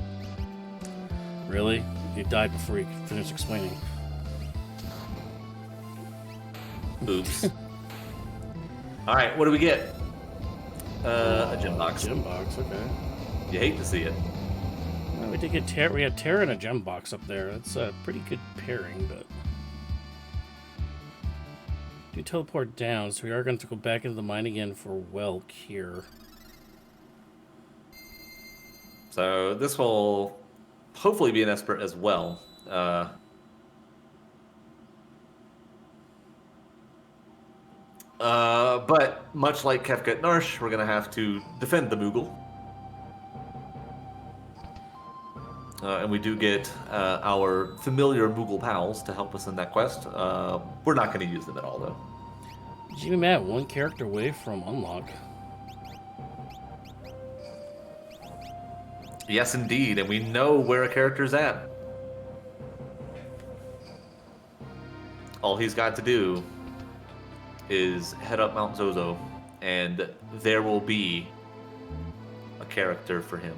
Really? You died before you could finish explaining. Oops. All right, what do we get? A gem box. Gem box, okay. You hate to see it. Well, we did get Terra. We had Terra and a gem box up there. That's a pretty good pairing, but do teleport down, so we are going to go back into the mine again for Welk here. So this will hopefully be an Esper as well. But much like Kefka Narsh, we're gonna have to defend the Moogle. And we do get our familiar Moogle pals to help us in that quest. We're not going to use them at all, though. Jimmy Matt, one character away from unlock. Yes, indeed, and we know where a character's at. All he's got to do is head up Mount Zozo, and there will be a character for him.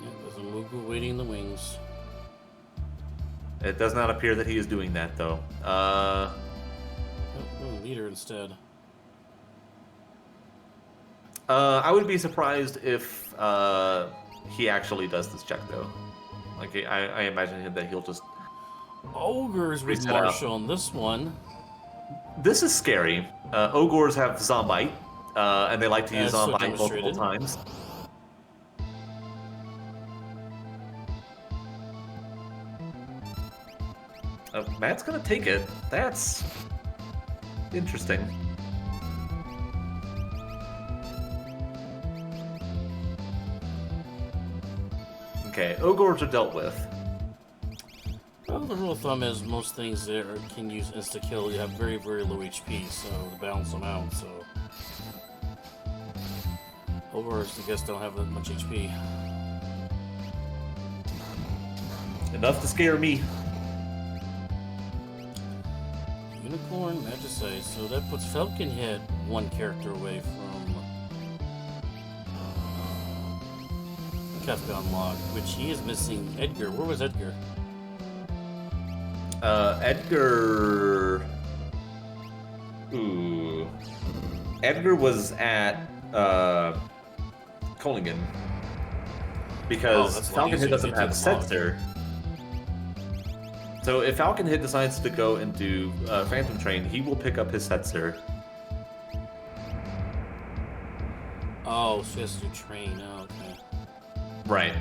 Yeah, there's a Moogle waiting in the wings. It does not appear that he is doing that, though. Leader instead. I would be surprised if he actually does this check, though. Like, I imagine that he'll just... Ogres with Marshall on this one. This is scary. Ogres have Zombite, and they like to use Zombite multiple times. Matt's gonna take it. That's interesting. Okay, Ogres are dealt with. Well, the rule of thumb is most things that can use insta-kill, you have very, very low HP, so to balance them out, so... Ogres, I guess, don't have that much HP. Enough to scare me. Unicorn, Magicite, so that puts Falcon Hit one character away from Kefka unlock, which he is missing Edgar. Where was Edgar? Edgar... Ooh. Edgar was at, Colingen. Because Falcon Hit doesn't have Setzer. So if Falcon Hit decides to go into Phantom Train, he will pick up his Setzer. Oh, so he has to do train. Oh, okay. Right.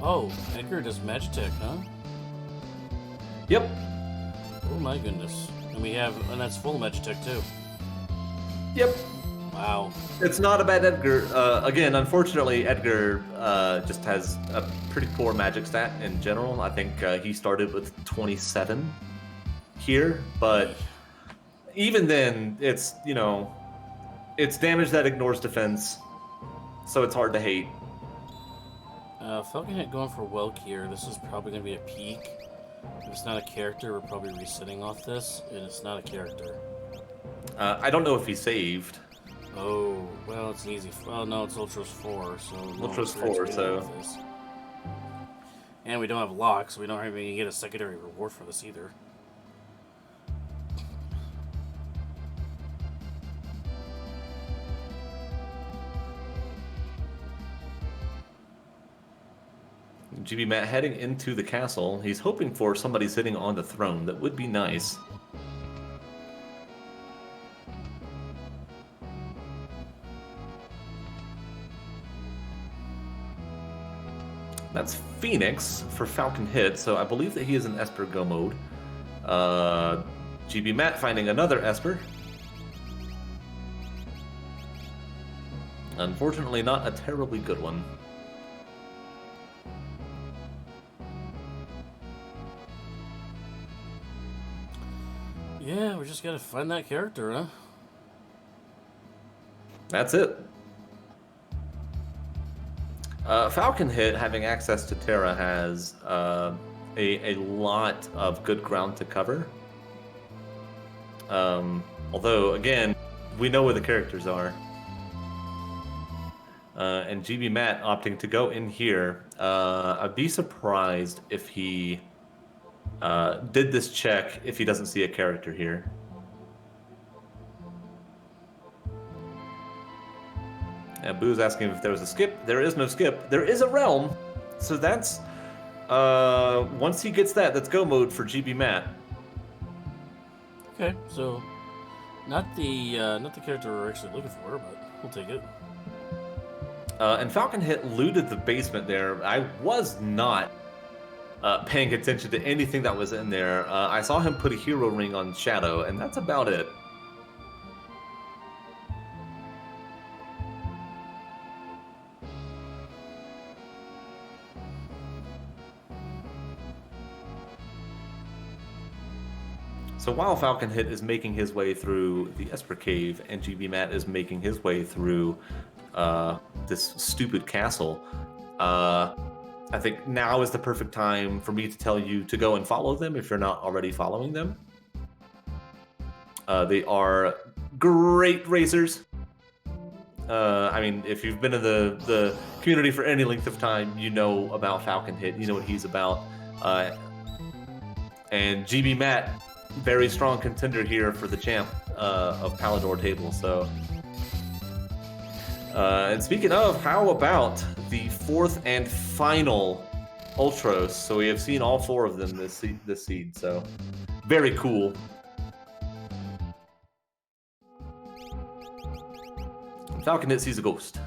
Oh, Edgar does Magitech, huh? Yep. Oh my goodness. And that's full Magitech too. Yep. Wow. It's not a bad Edgar. Again, unfortunately, Edgar just has a pretty poor magic stat in general. I think he started with 27 here, but even then, it's, you know, it's damage that ignores defense, so it's hard to hate. Falcon Hit going for Welk here. This is probably going to be a peak. If it's not a character, we're probably resetting off this, and it's not a character. I don't know if he saved. Oh, well, it's easy. Well, no, it's Ultra's 4, so... Ultra's 4, so... And we don't have locks, so we don't even get a secondary reward for this either. GB Matt heading into the castle. He's hoping for somebody sitting on the throne. That would be nice. That's Phoenix for Falcon Hit, so I believe that he is in Esper Go mode. GB Matt finding another Esper. Unfortunately, not a terribly good one. Yeah, we just gotta find that character, huh? That's it. Falcon Hit, having access to Terra, has a lot of good ground to cover. Although, again, we know where the characters are. And GB Matt opting to go in here. I'd be surprised if he did this check if he doesn't see a character here. And Boo's asking if there was a skip. There is no skip. There is a realm. So that's... once he gets that, that's go mode for GB Matt. Okay, so... Not the character we're actually looking for, but we'll take it. And Falcon Hit looted the basement there. I was not paying attention to anything that was in there. I saw him put a hero ring on Shadow, and that's about it. So while Falcon Hit is making his way through the Esper Cave and GB Matt is making his way through this stupid castle, I think now is the perfect time for me to tell you to go and follow them if you're not already following them. They are great racers. I mean, if you've been in the community for any length of time, you know about Falcon Hit. You know what he's about. And GB Matt, very strong contender here for the champ of Palidor table. So, and speaking of, how about the fourth and final Ultros? So we have seen all four of them this seed. So, very cool. Falcon Hit sees a ghost,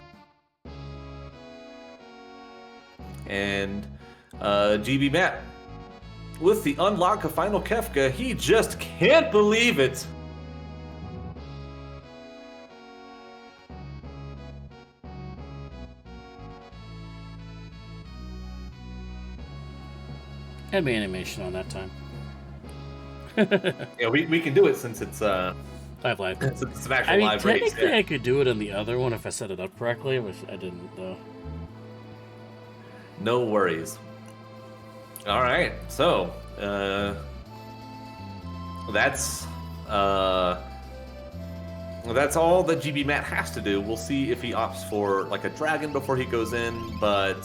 and GB Matt, with the unlock of Final Kefka, he just can't believe it. Had my animation on that time. Yeah, we can do it since it's Live. it's an actual live race. Technically, Yeah. I could do it on the other one if I set it up correctly, which I didn't, though. No worries. All right, so that's all that GB Matt has to do. We'll see if he opts for like a dragon before he goes in, but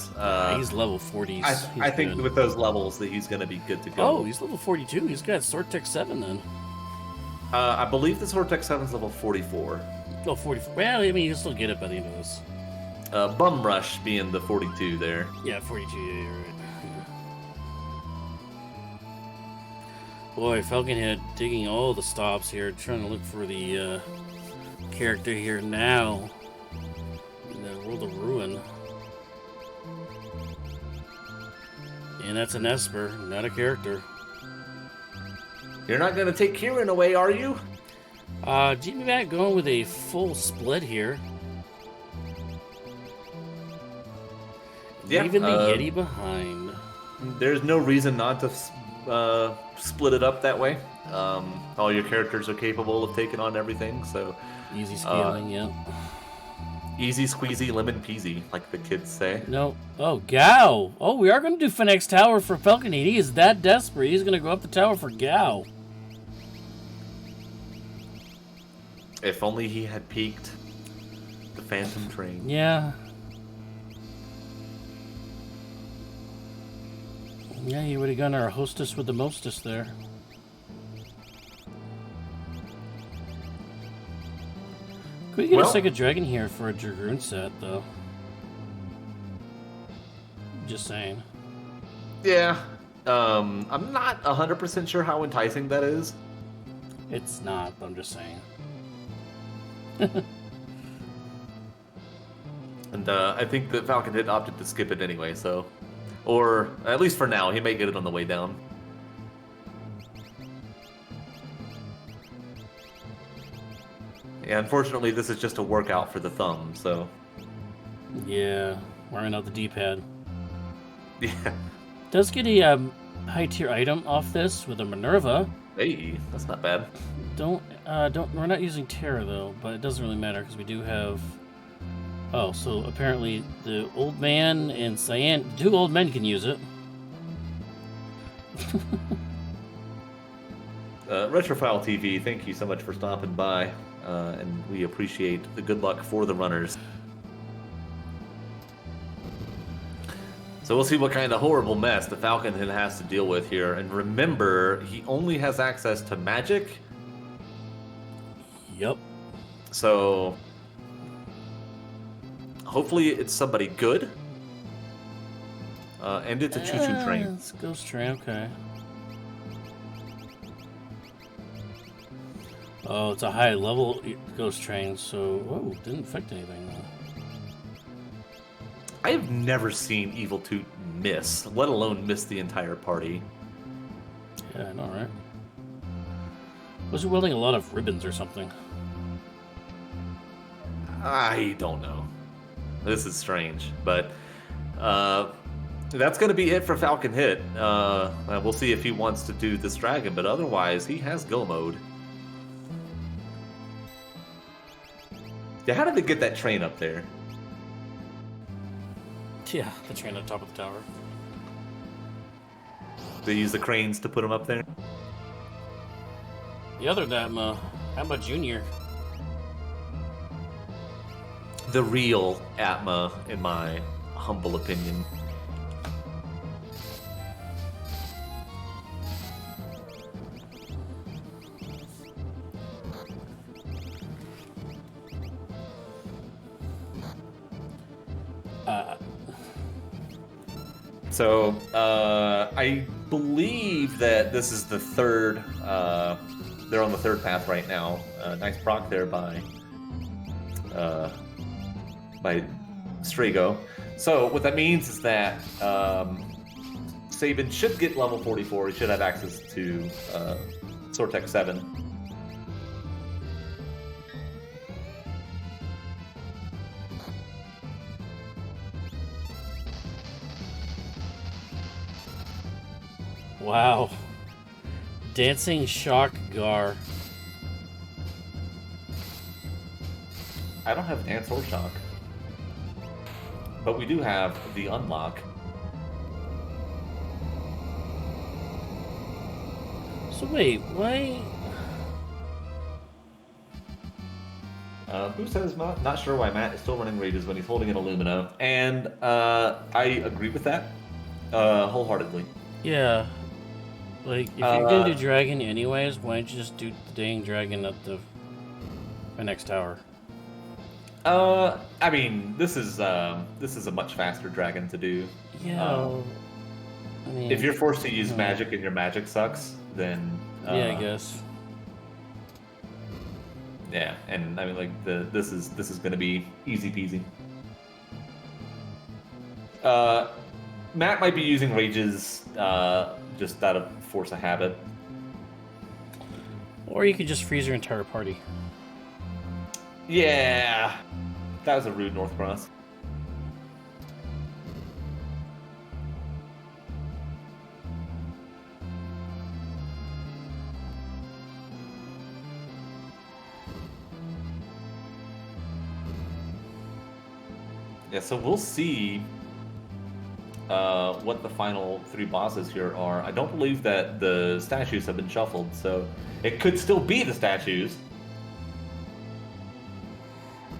He's level 40. I think good. with those levels that he's going to be good to go. Oh, he's level 42. He's got Sword Tech 7 then. I believe the Sword Tech 7 is level 44. Oh, 44. Well, I mean, you can still get it by the end of this. Bum Rush being the 42 there. Yeah, 42. Yeah, you're right. Boy, Falcon Hit digging all the stops here, trying to look for the character here now in the World of Ruin. And that's an Esper, not a character. You're not going to take Kieran away, are you? GB Matt going with a full split here. Yeah, Leaving the Yeti behind. There's no reason not to split it up that way. All your characters are capable of taking on everything, so Easy scaling, yeah. easy squeezy lemon peasy, like the kids say. No. Oh, Gao. Oh, we are going to do Phoenix Tower for Falcon Hit. He is that desperate. He's going to go up the tower for Gao. If only he had peaked the Phantom Train. Yeah. Yeah, he would have gotten our hostess with the mostest there. Could we get a second dragon here for a Dragoon set, though? Just saying. Yeah. I'm not 100% sure how enticing that is. It's not, but I'm just saying. And I think that Falcon Hit opted to skip it anyway, so... Or, at least for now, he may get it on the way down. Yeah, unfortunately, this is just a workout for the thumb, so... Yeah, wearing out the D-pad. Yeah. Does get a high-tier item off this with a Minerva. Hey, that's not bad. We're not using Terra, though, but it doesn't really matter, because we do have... Oh, so apparently the old man and Cyan, the two old men can use it. Retrofile TV, thank you so much for stopping by, and we appreciate the good luck for the runners. So we'll see what kind of horrible mess the Falcon Hit has to deal with here. And remember, he only has access to magic. Yep. So... hopefully it's somebody good. And it's a choo-choo train. It's a ghost train, okay. Oh, it's a high level ghost train, so... Whoa, didn't affect anything, though. I've never seen Evil Toot miss, let alone miss the entire party. Yeah, I know, right? Was he wielding a lot of ribbons or something? I don't know. This is strange, but that's going to be it for Falcon Hit. We'll see if he wants to do this dragon, but otherwise, he has go mode. Yeah, how did they get that train up there? Yeah, the train on top of the tower. They use the cranes to put him up there? The other Atma Jr. The real Atma, in my humble opinion. So, I believe that this is the third, they're on the third path right now. Nice proc there by Strago. So, what that means is that Sabin should get level 44. He should have access to Sortec 7. Wow. Dancing Shock Gar. I don't have Dance or Shock. But we do have the unlock. So wait, why? Who says not sure why Matt is still running rages when he's holding an Illumina? And I agree with that wholeheartedly. Yeah. Like, if you're gonna do dragon anyways, why don't you just do the dang dragon at the next tower? I mean, this is a much faster dragon to do. Yeah. I mean, if you're forced to use magic and your magic sucks, then yeah, I guess. Yeah, and I mean, like this is gonna be easy peasy. Matt might be using rages just out of force of habit. Or you could just freeze your entire party. Yeah, that was a rude North Cross. Yeah, so we'll see what the final 3 bosses here are. I don't believe that the statues have been shuffled, so it could still be the statues.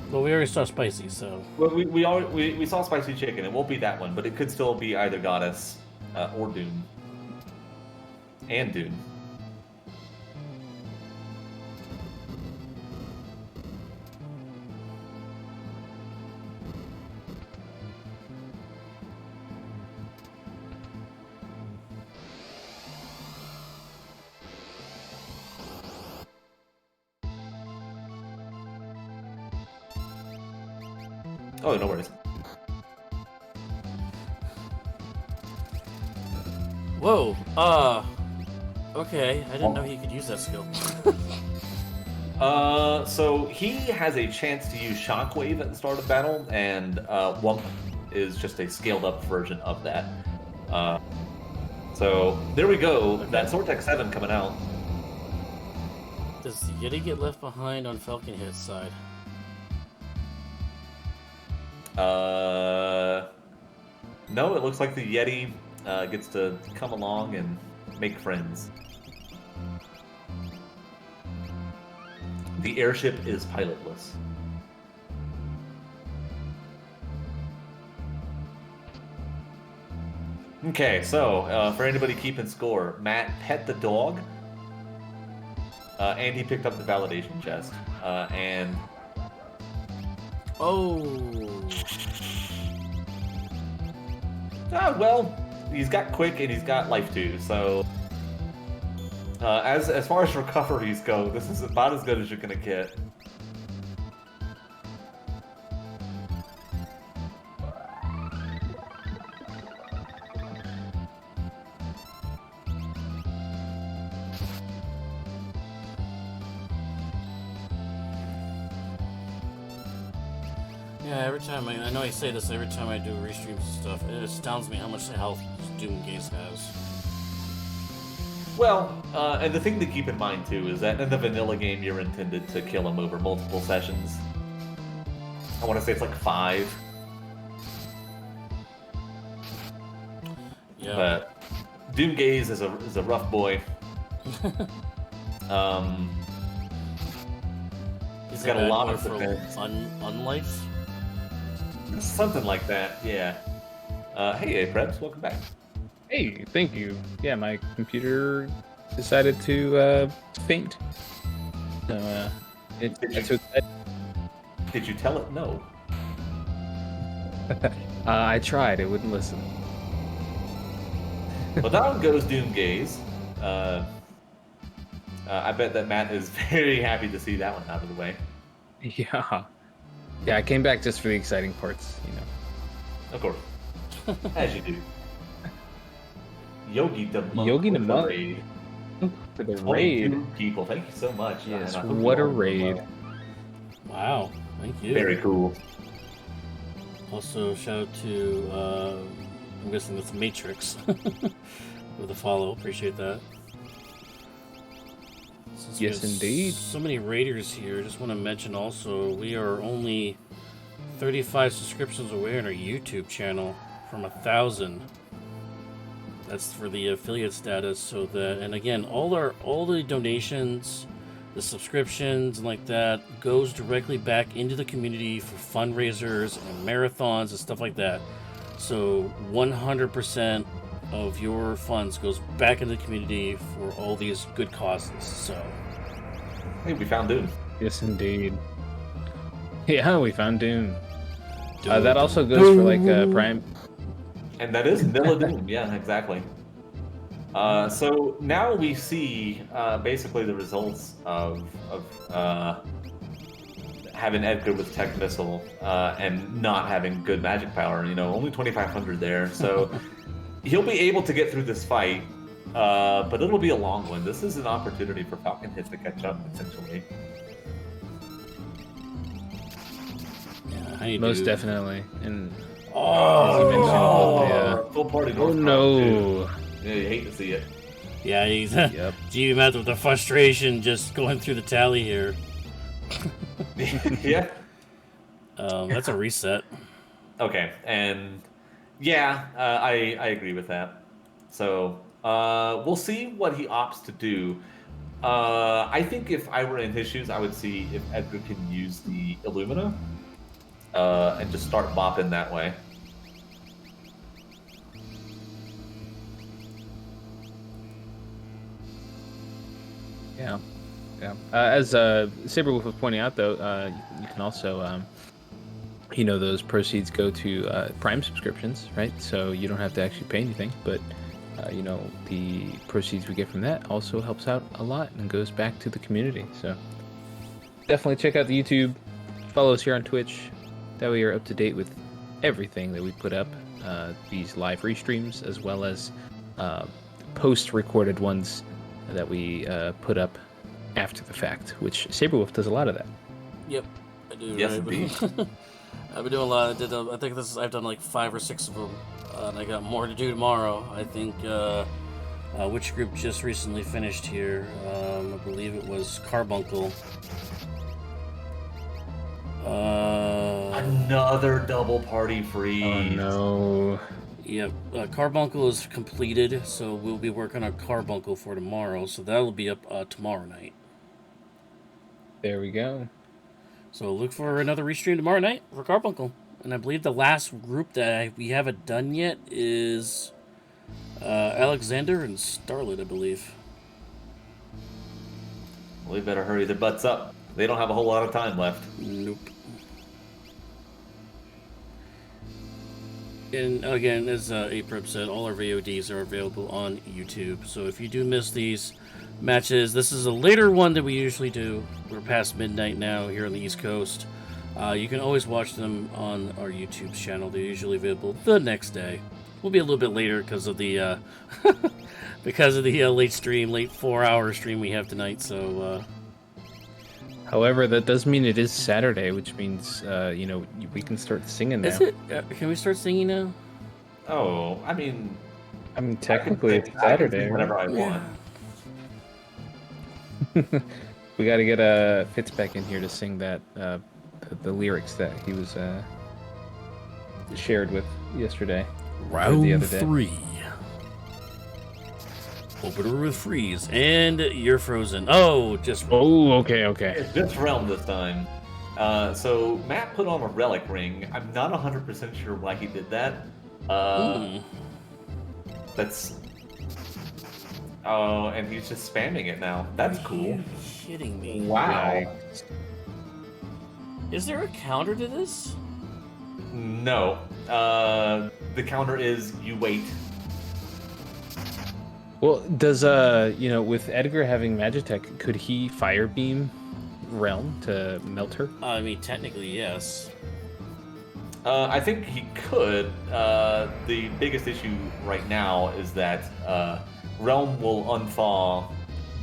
Well, we already saw Spicy, so... Well, we saw Spicy Chicken. It won't be that one, but it could still be either Goddess or Dune. And Dune. Oh, no worries. Whoa, okay, I didn't know he could use that skill. So he has a chance to use Shockwave at the start of battle, and Wump is just a scaled up version of that. So there we go, okay. That Sortec 7 coming out. Does Yeti get left behind on Falcon Hit's side? No, it looks like the Yeti gets to come along and make friends. The airship is pilotless. Okay, so for anybody keeping score, Matt pet the dog, and he picked up the validation chest, and... Oh. Well, he's got quick and he's got life too, so as far as recoveries go, this is about as good as you're gonna get. Yeah, every time I know I say this every time I do restreams and stuff. It astounds me how much health Doomgaze has. Well, and the thing to keep in mind too is that in the vanilla game, you're intended to kill him over multiple sessions. I want to say it's like 5. Yeah. But Doomgaze is a rough boy. He's got a lot of defense. Unlife? Something like that, yeah. Hey, Prebz, welcome back. Hey, thank you. Yeah, my computer decided to faint. So Did you tell it no? I tried. It wouldn't listen. Well, down goes Doomgaze. I bet that Matt is very happy to see that one out of the way. Yeah. Yeah, I came back just for the exciting parts, you know. Of course. As you do. Yogi the Monk. Yogi the with Monk. raid. For the raid. 22 people. Thank you so much. Yes, and I hope what you a all raid. well. Wow, thank you. Very cool. Also, shout out to, I'm guessing that's Matrix with a follow. Appreciate that. Since we Yes, have indeed. So many raiders here. Just want to mention also, we are only 35 subscriptions away on our YouTube channel from 1,000. That's for the affiliate status. So that, and again, all the donations, the subscriptions, and like that goes directly back into the community for fundraisers and marathons and stuff like that. So 100% of your funds goes back into the community for all these good causes. So, Hey, we found Doom. Yes, indeed. Yeah, we found Doom. Doom. That also goes for like Prime. And that is Nilla Doom. Yeah, exactly. So now we see basically the results of having Edgar with Tech Missile and not having good magic power. You know, only 2,500 there. So he'll be able to get through this fight, but it'll be a long one. This is an opportunity for Falcon Hit to catch up, potentially. Yeah, how you Most do? definitely. And Full party. oh North no. Too. Yeah, you hate to see it. Yeah, he's Yep. G met with the frustration just going through the tally here. Yeah. That's a reset. Okay, and yeah, I agree with that. So we'll see what he opts to do. I think if I were in his shoes, I would see if Edgar can use the Illumina and just start bopping that way. Yeah. Yeah. As Saberwolf was pointing out, though, you can also, those proceeds go to Prime subscriptions, right? So you don't have to actually pay anything, but the proceeds we get from that also helps out a lot and goes back to the community. So definitely check out the YouTube, follow us here on Twitch. That way you're up to date with everything that we put up, these live restreams, as well as post-recorded ones that we put up after the fact, which Saberwolf does a lot of that. Yep, I do. Yes, right? indeed. I've been doing a lot. I think I've done like 5 or 6 of them, and I got more to do tomorrow. I think which group just recently finished here? I believe it was Carbuncle. Another double party freeze. Oh no. Yep, Carbuncle is completed, so we'll be working on Carbuncle for tomorrow. So that'll be up tomorrow night. There we go. So look for another restream tomorrow night for Carbuncle. And I believe the last group that we haven't done yet is Alexander and Starlet, I believe. Well, we better hurry their butts up. They don't have a whole lot of time left. Nope. And again, as Aprip said, all our VODs are available on YouTube. So if you do miss these matches, this is a later one than we usually do. We're past midnight now here on the East Coast. You can always watch them on our YouTube channel. They're usually available the next day. We'll be a little bit later because of the late stream, late 4-hour stream we have tonight. So However, that does mean it is Saturday, which means we can start singing now. Is it? Can we start singing now? Oh, I mean, technically it's Saturday. Whatever I want. We got to get Fitz back in here to sing that the lyrics that he was shared with yesterday. Round the other day. 3. Opener with freeze, and you're frozen. Oh, just okay. It's just realm this time. So Matt put on a relic ring. I'm not 100% sure why he did that. That's. Oh, and he's just spamming it now. That's cool. Are you kidding me? Wow. Is there a counter to this? No. The counter is you wait. Well, does with Edgar having Magitech, could he fire beam Realm to melt her? I mean, technically, yes. I think he could. The biggest issue right now is that Realm will unthaw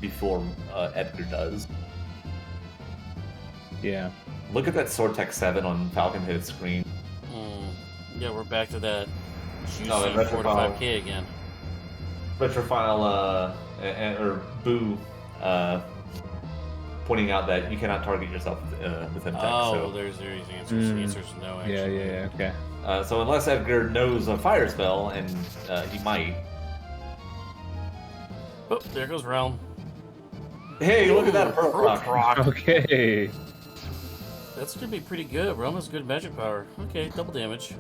before Edgar does. Yeah. Look at that Sword Tech 7 on Falcon Hit screen. Yeah, we're back to that juicy 45k again. Retrofile or Boo pointing out that you cannot target yourself with M-Tech. Oh, there's the answer. The answer is no, actually. Yeah, okay. So unless Edgar knows a fire spell, and he might. Oh, there goes Realm. Hey, look at that Pearl Rock. Okay. That's gonna be pretty good. Realm has good magic power. Okay, double damage.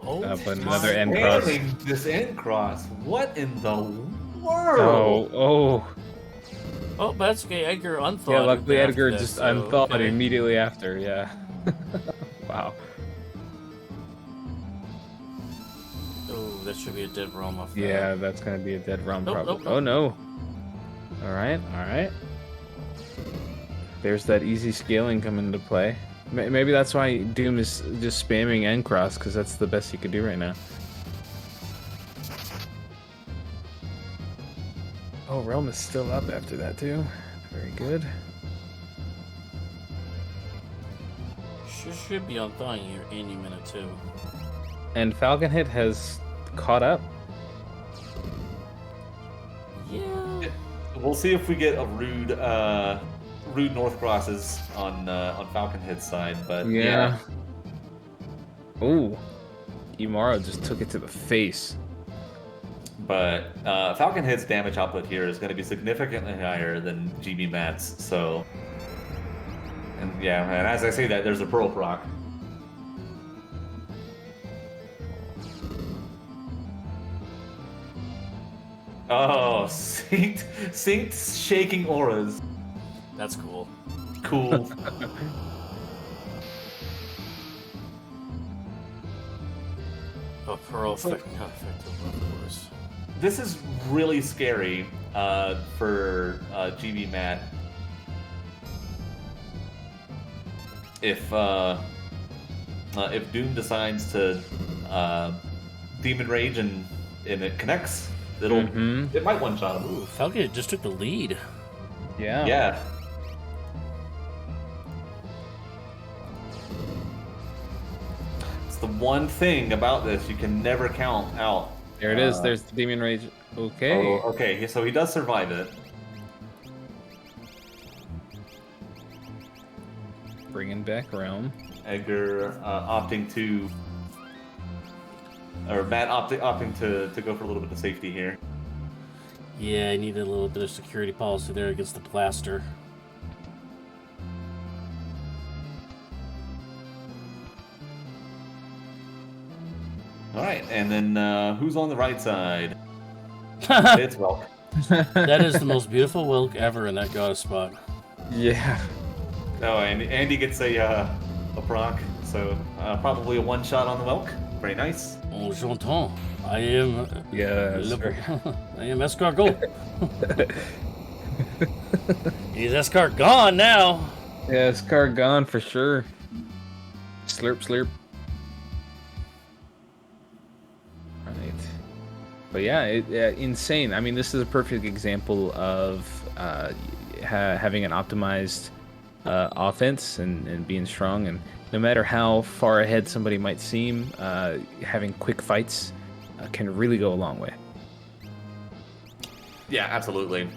Oh, but another end cross. This end cross. What in the world? Oh, but that's okay. Edgar unthawed. Yeah, luckily Edgar this, just so, unthawed okay. immediately after. Yeah. Wow. Oh, that should be a dead Realm off that. Yeah, that's gonna be a dead Realm probably. Nope. Oh no. All right. There's that easy scaling coming into play. Maybe that's why Doom is just spamming end cross, because that's the best he could do right now. Oh, Realm is still up after that too. Very good. Should be unthawing here any minute too. And Falcon Hit has caught up. Yeah. We'll see if we get a rude North Crosses on Falcon Hit's side, but yeah. Ooh, Imara just took it to the face. But Falcon Hit's damage output here is going to be significantly higher than GB Matt's, so. And as I say that, there's a Pearl proc. Oh, synced shaking auras. That's cool. Cool. Pearl effective, of course. This is really scary for GB Matt. If Doom decides to Demon Rage and it connects, it might one-shot him. Ooh, Falcon just took the lead. Yeah. Yeah. It's the one thing about this you can never count out. There it is. There's the Demon Rage. Okay. Oh, okay. So he does survive it. Bringing back Realm. Edgar opting to, or Matt opting to go for a little bit of safety here. Yeah, I needed a little bit of security policy there against the blaster. All right, and then who's on the right side? It's Welk. That is the most beautiful Wilk ever in that goddess spot. Yeah. Oh, and Andy gets a proc, so probably a one-shot on the Welk. Very nice. Oh, j'entends. I am. Yes. I am escargot. He's escargot gone now. Yeah, Scar gone for sure. Slurp. Right. But yeah, insane. I mean, this is a perfect example of having an optimized offense and being strong, and no matter how far ahead somebody might seem, having quick fights can really go a long way. Yeah, absolutely.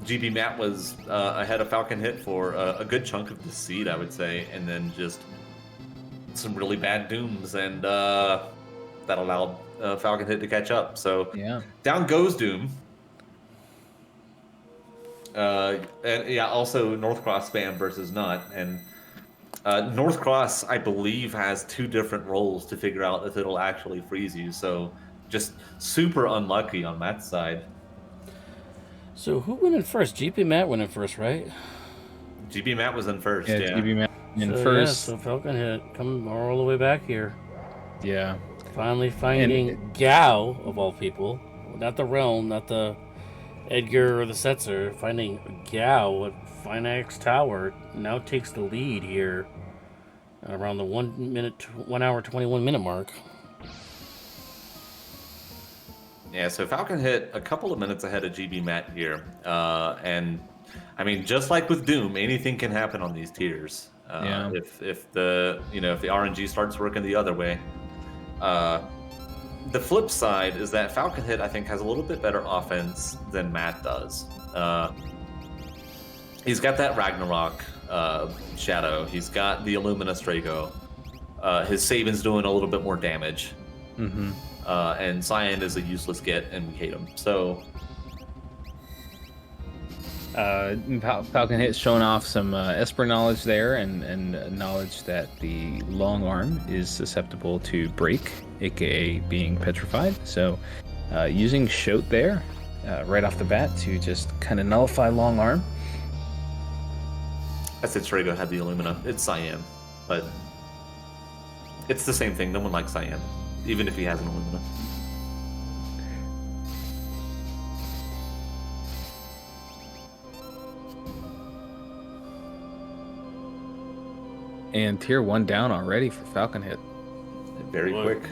GB Matt was ahead of Falcon Hit for a good chunk of the seed, I would say, and then just some really bad dooms, and that allowed Falcon Hit to catch up. So Yeah. down goes Doom. And yeah, also Northcross spam versus Nut, and Northcross, I believe, has 2 different rolls to figure out if it'll actually freeze you. So just super unlucky on Matt's side. So who went in first? GP Matt went in first, right? GB Matt was in first. Yeah, Yeah. GB Matt in So, first. Yeah, so Falcon Hit coming all the way back here. Yeah. Finally finding Gao, of all people. Not the Realm, not the Edgar or the Setzer. Finding Gao at Finax Tower now takes the lead here around the 1 hour 21 minute mark. Yeah, so Falcon Hit a couple of minutes ahead of GB Matt here. And I mean, just like with Doom, anything can happen on these tiers. Yeah. If the RNG starts working the other way. The flip side is that Falcon Hit, I think, has a little bit better offense than Matt does. He's got that Ragnarok Shadow. He's got the Illumina Strago. His Saban's doing a little bit more damage. Mm-hmm. And Cyan is a useless get, and we hate him. So Falcon Hit showing off some Esper knowledge there, and knowledge that the long arm is susceptible to break, aka being petrified. So using Shoat there right off the bat to just kind of nullify long arm. I said Strago had the Illumina. It's Cyan, but it's the same thing. No one likes Cyan, even if he has an Illumina. And tier 1 down already for Falcon Hit. Very quick.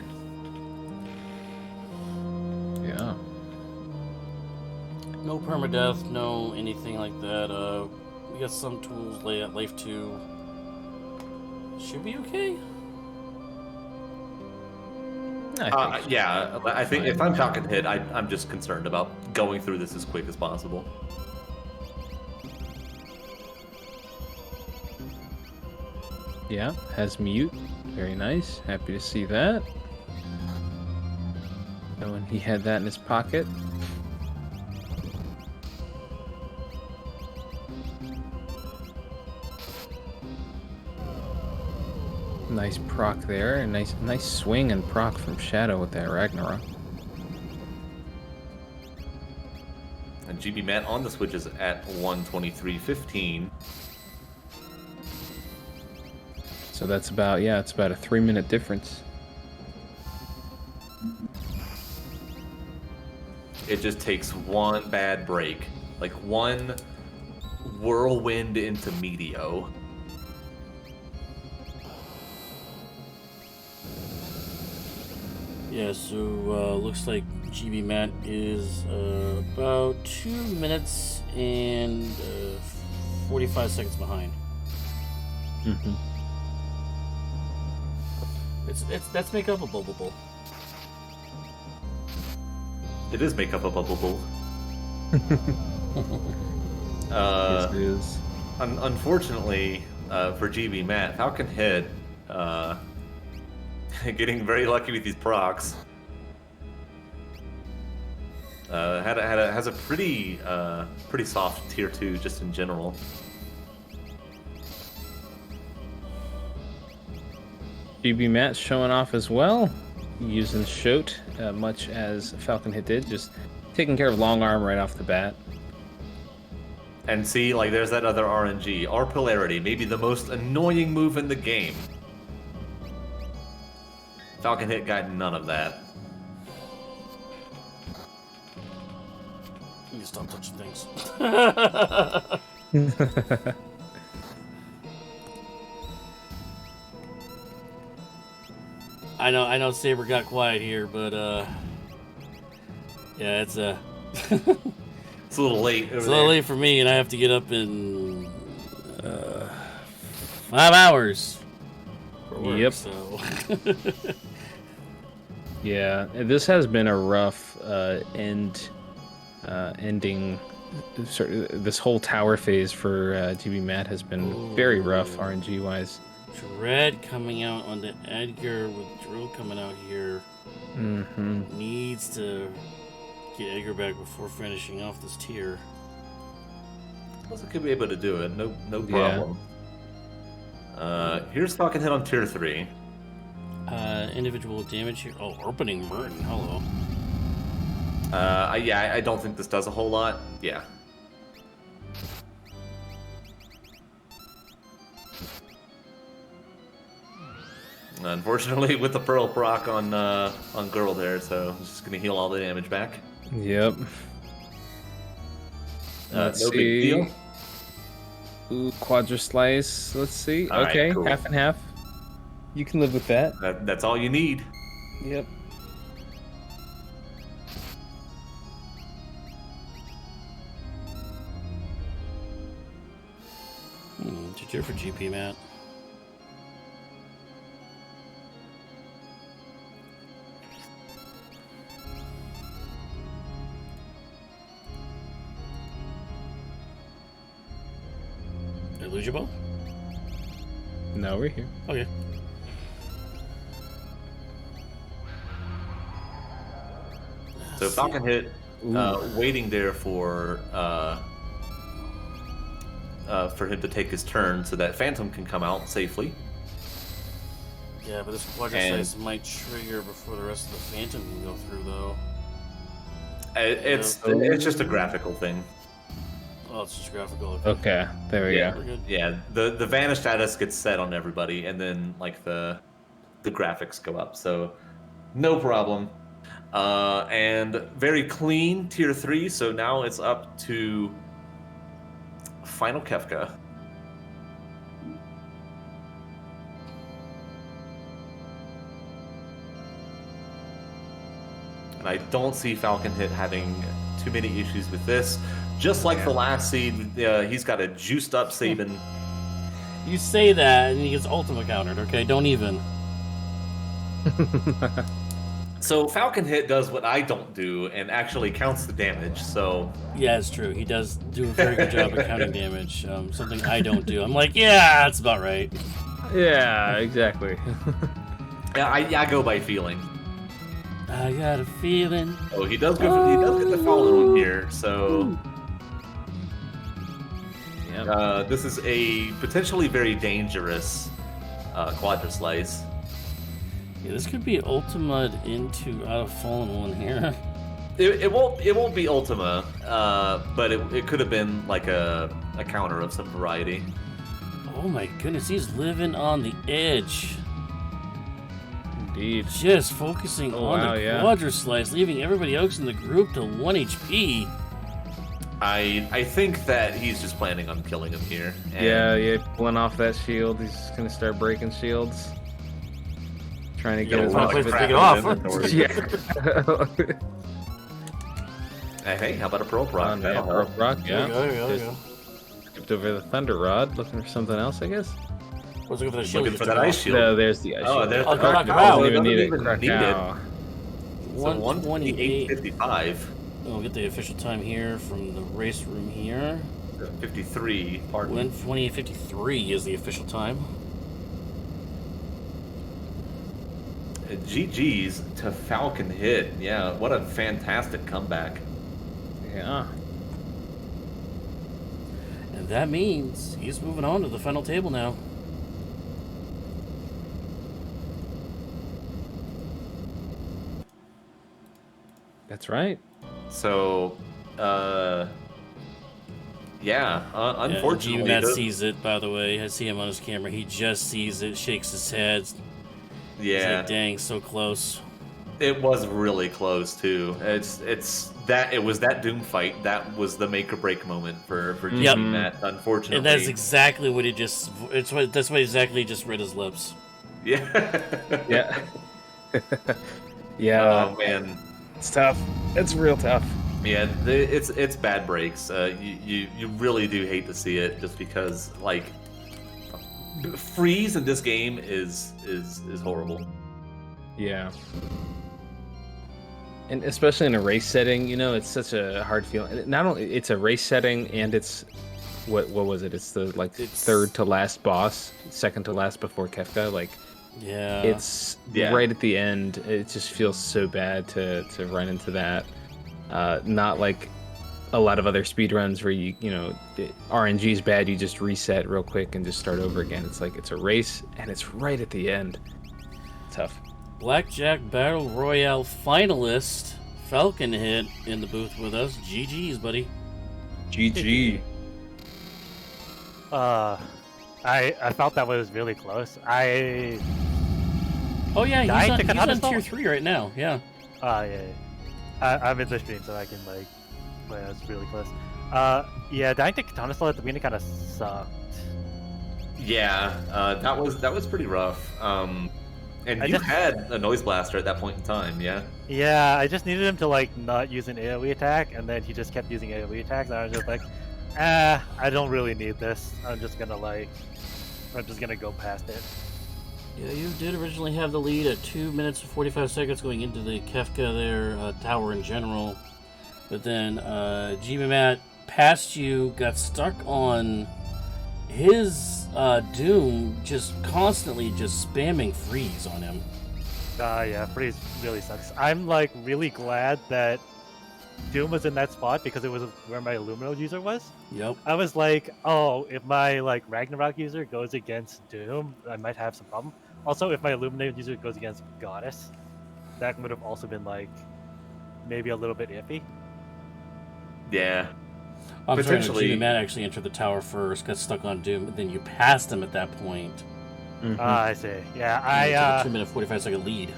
Yeah. No permadeath, no anything like that. We got some tools lay at life 2. Should be okay. Yeah, I think if I'm Falcon Hit, I'm just concerned about going through this as quick as possible. Yeah, has mute. Very nice. Happy to see that. Knowing he had that in his pocket. Nice proc there. A nice swing and proc from Shadow with that Ragnarok. And GB Matt on the switches at 123.15. So that's about, yeah, it's about a 3-minute difference. It just takes one bad break, like one whirlwind into Meteo. Yeah, so looks like GB Matt is about 2 minutes and 45 seconds behind. Mm-hmm. That's make up a bubble bowl. It is make up a bubble bowl. Yes, it is. Unfortunately for GB Matt, Falcon Hit getting very lucky with these procs. Has a pretty soft tier 2 just in general. GB Matt showing off as well, using Shoat much as Falcon Hit did, just taking care of long arm right off the bat. And see, like, there's that other RNG. Our Polarity, maybe the most annoying move in the game. Falcon Hit got none of that. You need to stop touching things. I know Saber got quiet here, but yeah, it's It's a little late. It's a little late for me, and I have to get up in 5 hours. For work, Yep. So. Yeah, this has been a rough ending. This whole tower phase for GB Matt has been very rough RNG wise. Dread coming out onto Edgar with Drill coming out here. Mm-hmm. Needs to get Edgar back before finishing off this tier. Also could be able to do it. No problem. Here's Falcon Hit on tier 3. Individual damage here. Oh, opening Merton. Hello. I don't think this does a whole lot. Yeah. Unfortunately, with the Pearl proc on Girl there, so I'm just gonna heal all the damage back. Yep. No big deal. Ooh, Quadra Slice. Let's see. All right, okay, cool. half and half. You can live with that. That's all you need. Yep. To cheer for GP, Matt. Did I lose you both? No, we're here. Okay. So Falcon Hit, waiting there for him to take his turn so that Phantom can come out safely. Yeah, but this Quadra Slice might trigger before the rest of the Phantom can go through, though. It's just a graphical thing. Oh, it's just graphical. Okay, there we We're go. good. Yeah, the vanish status gets set on everybody, and then like the graphics go up. So no problem. And very clean tier 3. So now it's up to Final Kefka. And I don't see Falcon Hit having too many issues with this. Just like the last seed, he's got a juiced up Sabin. You say that, and he gets ultimate countered, okay? Don't even. So Falcon Hit does what I don't do and actually counts the damage. So Yeah, it's true. He does do a very good job at counting damage. Something I don't do. I'm like, yeah, that's about right. Yeah, exactly. yeah, I go by feeling. I got a feeling. Oh, he does get the fallen one here. So this is a potentially very dangerous Quadra Slice. Yeah, this could be Ultima into out of Fallen one here. It won't be Ultima, but it could have been like a counter of some variety. Oh my goodness, he's living on the edge. Indeed. Just focusing on the Quadra Slice, leaving everybody else in the group to 1 HP. I think that he's just planning on killing him here. And Yeah, pulling off that shield. He's gonna start breaking shields. Trying to get as much of it. Take it off. Yeah. Hey, how about a Pearl Proc? That'll Pearl help. Proc, yeah. There you go. Skipped over the Thunder Rod, looking for something else, I guess. Was looking for the shield. Looking for that ice shield. No, there's the ice shield. there's Oh, the Krakow. Doesn't even Doesn't need it. even need Krakow. So 128.55. We'll get the official time here from the race room here. 53, pardon. 128.53 is the official time. GG's to Falcon Hit. Yeah, what a fantastic comeback. Yeah. And that means he's moving on to the final table now. That's right. So, unfortunately, Matt sees it, by the way. I see him on his camera. He just sees it, shakes his head. He's like, dang, so close. It was really close too. It was that Doom fight that was the make or break moment for GP Matt, unfortunately. And that's exactly what he just. That's what exactly he just read his lips. Yeah. Yeah. Yeah. Oh man, it's tough. It's real tough. Yeah, it's bad breaks. You really do hate to see it, just because like freeze in this game is horrible. Yeah. And especially in a race setting, you know, it's such a hard feeling. Not only it's a race setting, and it's what was it? It's the third to last boss, second to last before Kefka. Like, Yeah. it's right at the end. It just feels so bad to run into that. Not like a lot of other speedruns where you know RNG is bad. You just reset real quick and just start over again. It's like it's a race, and it's right at the end. Tough. Blackjack Battle Royale finalist Falcon Hit in the booth with us. GG's, buddy. GG. I felt that was really close. Oh yeah, he's on tier 3 right now. Yeah. Yeah. I'm in the stream, so I can like. Well, it's really close. Yeah, dying to Katana Slow at the beginning kind of sucked. Yeah, that was pretty rough. And you had a noise blaster at that point in time, yeah? Yeah, I just needed him to like not use an AoE attack, and then he just kept using AoE attacks, and I was just like, I don't really need this. I'm just gonna go past it. Yeah, you did originally have the lead at 2 minutes and 45 seconds going into the Kefka there tower in general. But then GB Matt passed you, got stuck on his Doom, just constantly just spamming freeze on him. Yeah, freeze really sucks. I'm like really glad that Doom was in that spot because it was where my Illumino user was. Yep. I was like, oh, if my like Ragnarok user goes against Doom, I might have some problem. Also, if my Illumino user goes against Goddess, that would have also been like maybe a little bit iffy. Yeah. Potentially, GB Matt actually entered the tower first, got stuck on Doom, but then you passed him at that point. Mm-hmm. I see. Yeah, I 2 minute 45 second lead.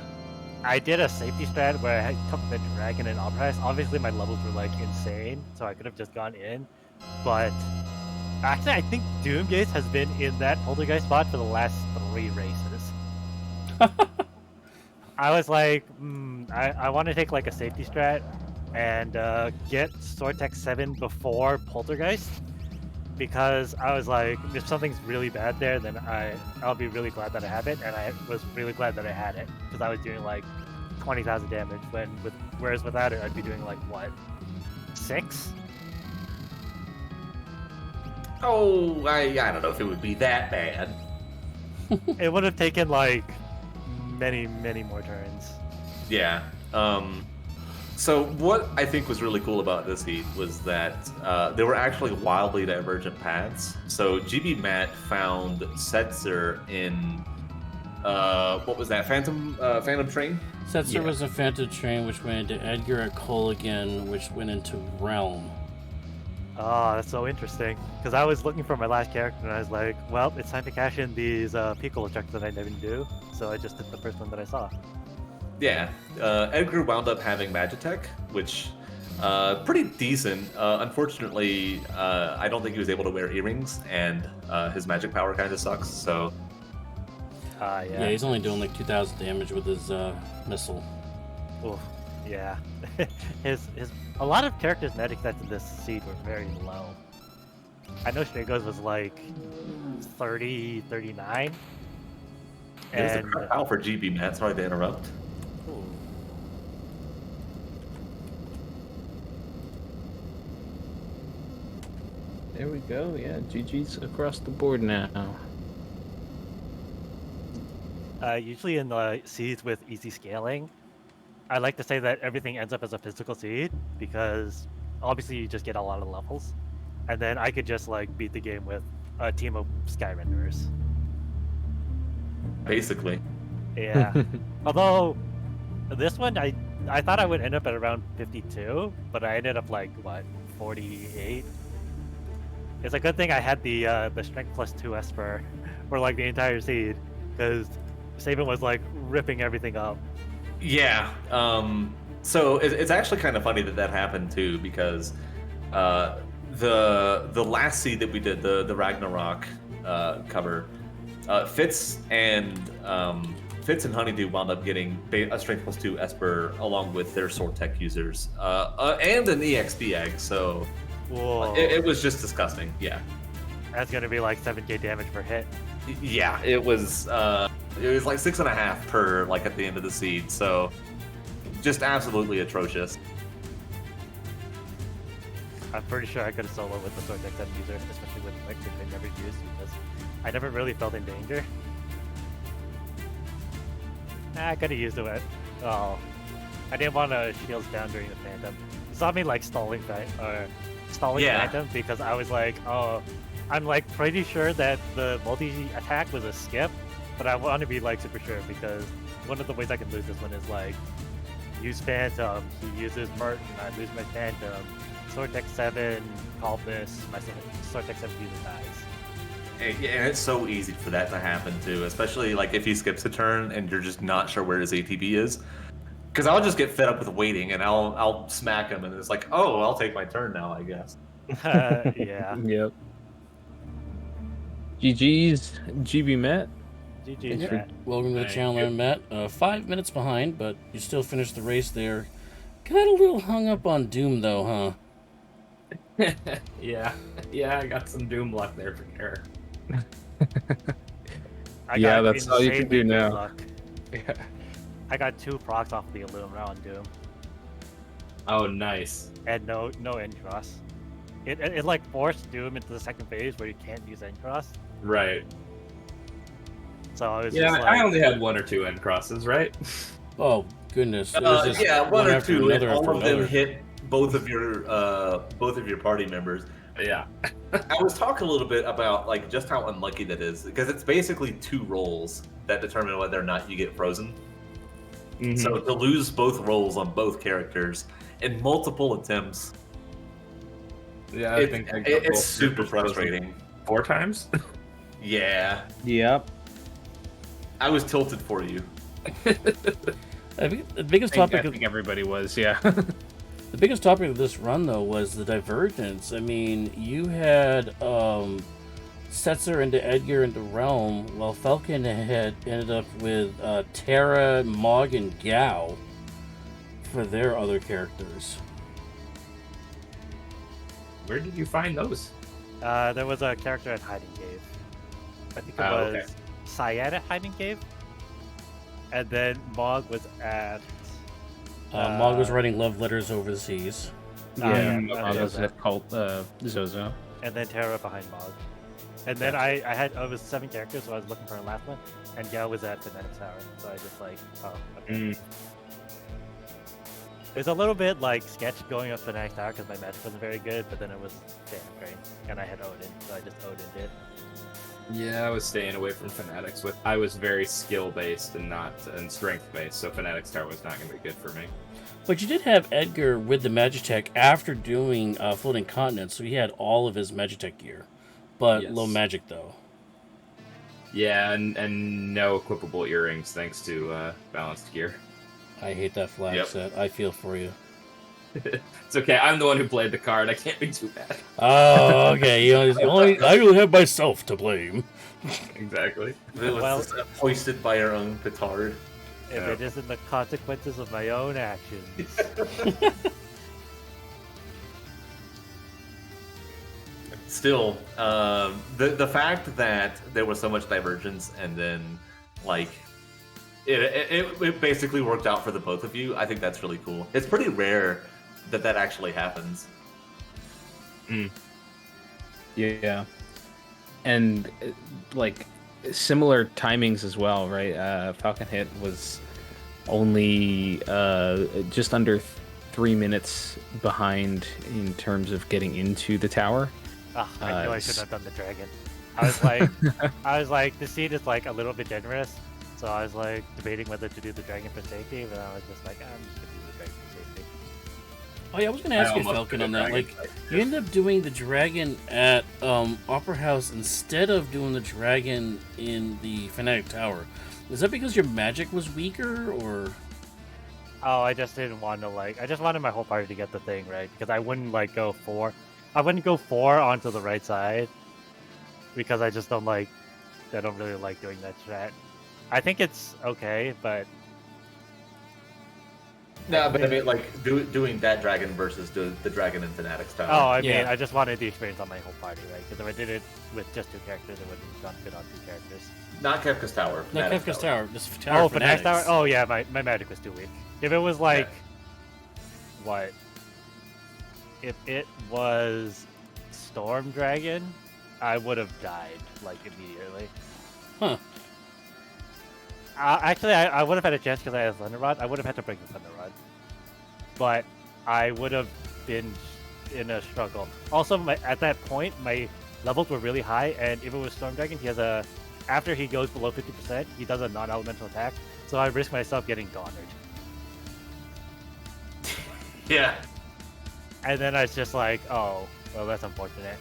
I did a safety strat where I took the Dragon and Opera. Obviously, my levels were like insane, so I could have just gone in. But actually, I think Doomgaze has been in that Poltergeist spot for the last 3 races. I was like, I want to take like a safety strat and get Sortex 7 before Poltergeist, because I was like, if something's really bad there, then I'll be really glad that I have it, and I was really glad that I had it, because I was doing like 20,000 damage, whereas without it, I'd be doing like, what, 6? Oh, I don't know if it would be that bad. It would have taken like many, many more turns. Yeah. So what I think was really cool about this heat was that there were actually wildly divergent paths. So GB Matt found Setzer in what was that? Phantom Train? Setzer was a Phantom Train, which went into Edgar at Culligan, which went into Realm. Oh, that's so interesting. Because I was looking for my last character, and I was like, well, it's time to cash in these Piccolo checks that I didn't do. So I just did the first one that I saw. Yeah, Edgar wound up having Magitech, which pretty decent. Unfortunately, I don't think he was able to wear earrings, and his magic power kind of sucks. So, yeah, he's only doing like 2,000 damage with his missile. Oof, yeah. A lot of characters' magic stats in this seed were very low. I know Strago's was like 30, 39. There's a crap out for GB Matt. Sorry to interrupt. There we go. Yeah, GG's across the board now. Usually in the seeds with easy scaling, I like to say that everything ends up as a physical seed, because obviously you just get a lot of levels, and then I could just like beat the game with a team of Sky Renderers. Basically. Yeah. Although this one, I thought I would end up at around 52, but I ended up like what, 48. It's a good thing I had the strength plus 2s for like the entire seed, because Saban was like ripping everything up. Yeah. So it's actually kind of funny that happened too, because the last seed that we did, the Ragnarok cover, Fitz and Fitz and Honeydew wound up getting a strength +2 Esper along with their sword tech users, and an EXP egg. So it was just disgusting. Yeah, that's gonna be like 7k damage per hit. Yeah, it was like 6.5 per like at the end of the seed. So just absolutely atrocious. I'm pretty sure I could have solo with the sword tech 7 user, especially with like the I never used because I never really felt in danger. I could have used it. Oh, I didn't want to shields down during the Phantom. You saw me like stalling Phantom because I was like, oh, I'm like pretty sure that the multi attack was a skip, but I want to be like super sure because one of the ways I can lose this one is like use Phantom. He uses Merton. I lose my Phantom. Sword Tech 7, call miss. My Sword Tech 7 uses dies. Yeah, and it's so easy for that to happen too, especially like if he skips a turn and you're just not sure where his ATB is. Because I'll just get fed up with waiting and I'll smack him and it's like, oh, I'll take my turn now, I guess. Yeah. Yep. GG's, GB Matt. GG's, Matt. Welcome to the channel, Matt. 5 minutes behind, but you still finished the race there. Got a little hung up on Doom though, huh? Yeah, I got some Doom luck there for sure. Yeah, that's all you can do now. Luck. Yeah. I got 2 procs off the Illumina on Doom. Oh, nice. And no end cross. It like forced Doom into the second phase where you can't use end cross. Right. So I was Yeah, just like, I only had 1 or 2 end crosses, right? Oh goodness! It was just yeah, one or two, and all of them another. hit both of your party members. Yeah. I was talking a little bit about like just how unlucky that is because it's basically 2 rolls that determine whether or not you get frozen. Mhm. So to lose both rolls on both characters in multiple attempts, Yeah, I think I got both it's super frozen frustrating. 4 times. Yeah, Yep. I was tilted for you. I think the biggest I topic. think everybody was, yeah. The biggest topic of this run, though, was the Divergence. I mean, you had Setzer into Edgar into Realm, while Falcon had ended up with Terra, Mog, and Gao for their other characters. Where did you find those? there was a character at Hiding Cave. I think it was okay. Syed at Hiding Cave. And then Mog was at... Mog was writing love letters over the seas. Yeah, yeah, I was at Cult Zozo. And then Terra behind Mog. And then I was 7 characters, so I was looking for a last one. And Gal was at the Fnatic Tower, so I just like, oh, okay. It's a little bit like sketch going up the Fnatic Tower because my magic wasn't very good, but then it was damn great. And I had Odin, so I just Odin'd it. Yeah, I was staying away from Fanatics. I was very skill based and not strength based, so Fanatics Tower was not going to be good for me. But you did have Edgar with the Magitech after doing Floating Continent, so he had all of his Magitech gear. But Yes. low magic, though. Yeah, and no equipable earrings thanks to balanced gear. I hate that flag Yep. set. I feel for you. It's okay. I'm the one who played the card. I can't be too bad. Oh, okay. I only have myself to blame. Exactly. It was Well- just hoisted by our own petard. If Yeah. it isn't the consequences of my own actions. Still, the fact that there was so much divergence and then like it basically worked out for the both of you, I think that's really cool. It's pretty rare that actually happens. Yeah. And like similar timings as well, right? Falcon Hit was only just under 3 minutes behind in terms of getting into the tower. I knew I should have done the dragon. I was like, the seed is like a little bit generous, so I was like debating whether to do the dragon for safety, but I was just like, I'm just gonna do the dragon for safety. Oh yeah, I was gonna ask you, almost Falcon, did on the that. dragon Like, fight, you ended up doing the dragon at Opera House instead of doing the dragon in the Fnatic Tower. Is that because your magic was weaker, or? Oh, I just didn't want to I just wanted my whole party to get the thing right because I wouldn't go 4. I wouldn't go 4 onto the right side because I just don't really like doing that strat. I think it's okay, but No, but I mean, like doing that dragon versus the dragon in Fanatics Tower. oh, I mean, Yeah. I just wanted the experience on my whole party, right? Because if I did it with just 2 characters, it wouldn't have gone good on 2 characters. Not Kefka's Tower. No, Fanatics Kefka's Tower. Tower. This tower. Oh, Fanatics Tower. Oh yeah, my magic was too weak. If it was like, what? If it was Storm Dragon, I would have died like immediately. Huh. Actually, I would have had a chance because I had Thunder Rod. I would have had to break the Thunder Rod, but I would have been in a struggle. Also, at that point, my levels were really high, and if it was Storm Dragon, he has a after he goes below 50%, he does a non-elemental attack. So I risk myself getting Donnered. Yeah. And then I was just like, oh, well, that's unfortunate.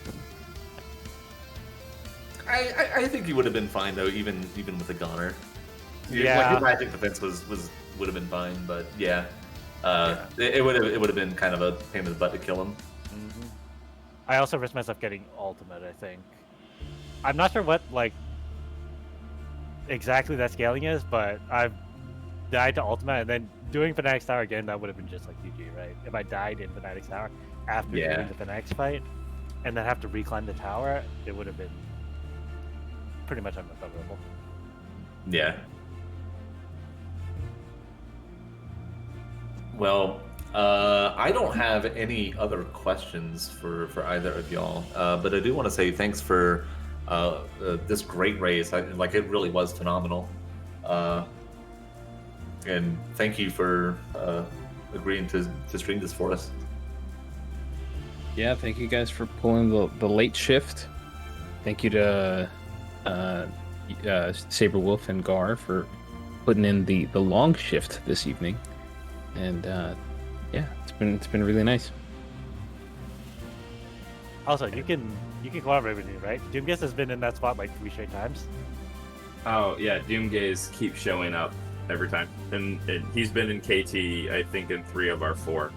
I think you would have been fine though, even with a goner. Yeah. Like, your magic defense would have been fine, but yeah, it would have been kind of a pain in the butt to kill him. Mm-hmm. I also risked myself getting ultimate. I think. I'm not sure what like exactly that scaling is, but I've died to ultimate and then doing Fanatics Tower again. That would have been just like GG, right? If I died in Fanatics Tower after doing the Fanatics fight, and then have to reclimb the tower, it would have been pretty much unrecoverable. Yeah. Well, I don't have any other questions for either of y'all, but I do want to say thanks for this great race. Like it really was phenomenal, and thank you for agreeing to stream this for us. Yeah, thank you guys for pulling the late shift. Thank you to Saber Wolf and Gar for putting in the long shift this evening. And yeah, it's been really nice. Also, you can collaborate with me, right? Doomgaze has been in that spot like 3 straight times. Oh yeah, Doomgaze keeps showing up every time, and he's been in KT I think in 3 of our 4.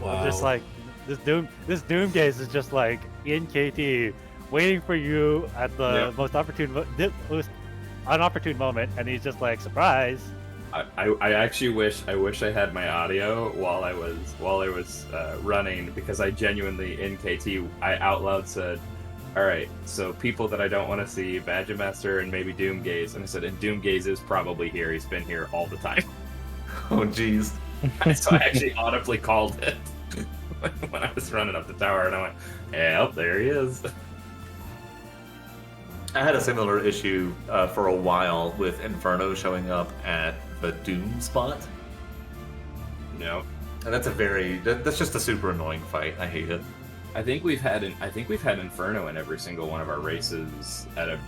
Wow. Just like this Doomgaze is just like in KT, waiting for you at the most unopportune moment, and he's just like, surprise. I actually wish I had my audio while I was running, because I genuinely in KT I out loud said, all right, so people that I don't want to see, Badger Master and maybe Doomgaze, and I said, and Doomgaze is probably here. He's been here all the time. Oh jeez. So I actually audibly called it when I was running up the tower, and I went, "Yep, there he is." I had a similar issue for a while with Inferno showing up at the Doom spot. No, And that's just a super annoying fight. I hate it. I think we've had Inferno in every single one of our races at a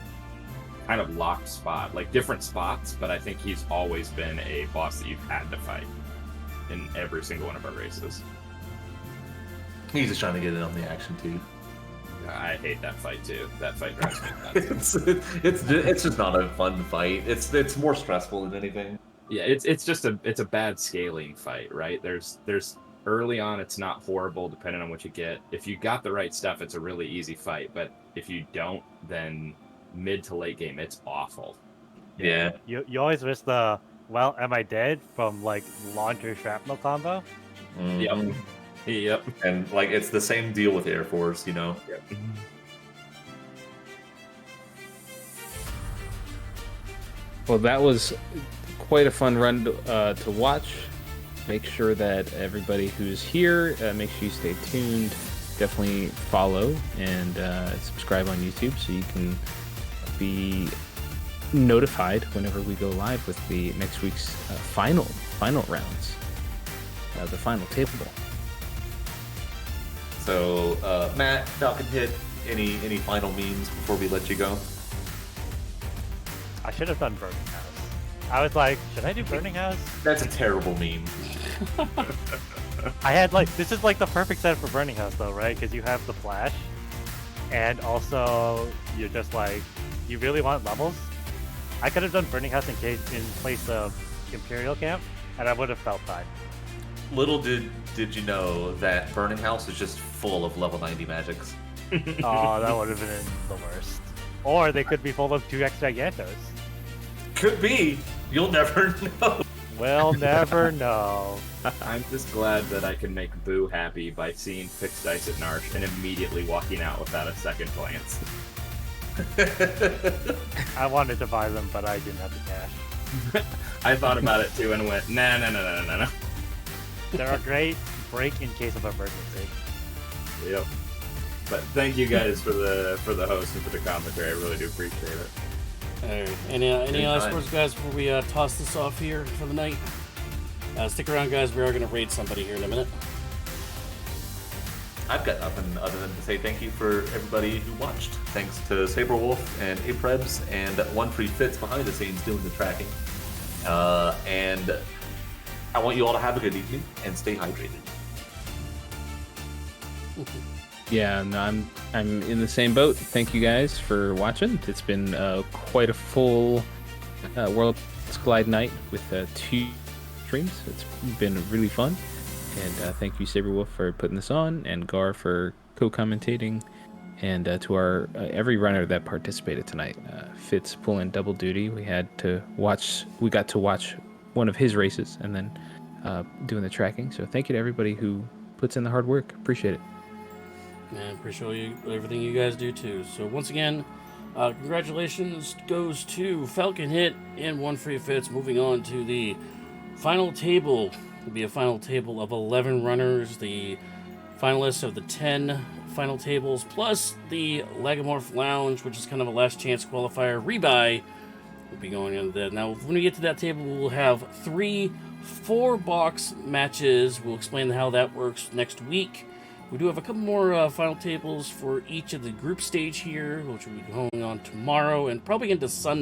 kind of locked spot, like different spots, but I think he's always been a boss that you've had to fight in every single one of our races. He's just trying to get in on the action too. I hate that fight too. That fight drives me nuts. It's just not a fun fight. It's more stressful than anything. Yeah, it's a bad scaling fight, right? There's early on it's not horrible depending on what you get. If you got the right stuff, it's a really easy fight, but if you don't, then mid to late game it's awful. Yeah. You always miss the well, am I dead from like launcher shrapnel combo. Mhm. Yep. And like it's the same deal with Air Force, you know. Yep. Well, that was quite a fun run to watch. Make sure that everybody who's here, make sure you stay tuned. Definitely follow and subscribe on YouTube so you can be notified whenever we go live with the next week's final rounds, the final table ball. So, Matt, Falcon Hit, any final memes before we let you go? I should have done Burning House. I was like, should I do Burning House? That's a terrible meme. I had like, this is like the perfect setup for Burning House though, right? Because you have the flash, and also you're just like, you really want levels? I could have done Burning House in place of Imperial Camp, and I would have felt fine. Little did you know that Burning House is just full of level 90 magics. Oh, that would have been the worst. Or they could be full of 2x Gigantos. Could be. You'll never know. We'll never know. I'm just glad that I can make Boo happy by seeing fixed dice at Narsh and immediately walking out without a second glance. I wanted to buy them, but I didn't have the cash. I thought about it too and went, nah. They're a great break in case of emergency. Yep. But thank you guys for the host and for the commentary. I really do appreciate it. All right. Any last words, guys, before we toss this off here for the night? Stick around, guys. We are going to raid somebody here in a minute. I've got nothing other than to say thank you for everybody who watched. Thanks to Saberwolf and Aprebs and One Free Fits behind the scenes doing the tracking. And I want you all to have a good evening and stay hydrated. Yeah, no, I'm in the same boat. Thank you guys for watching. It's been quite a full Worlds Collide night with 2 streams. It's been really fun. And thank you, Saberwolf, for putting this on, and Gar for co-commentating, and to our every runner that participated tonight. Fitz pulling double duty. We got to watch one of his races, and then doing the tracking. So thank you to everybody who puts in the hard work. Appreciate it. And appreciate everything you guys do too. So once again, congratulations goes to Falcon Hit and One Free Fits. Moving on to the final table. Will be a final table of 11 runners. The finalists of the 10 final tables, plus the Lagomorph Lounge, which is kind of a last chance qualifier rebuy, will be going into that. Now, when we get to that table, we'll have 3 4-box matches. We'll explain how that works next week. We do have a couple more final tables for each of the group stage here, which will be going on tomorrow and probably into Sunday.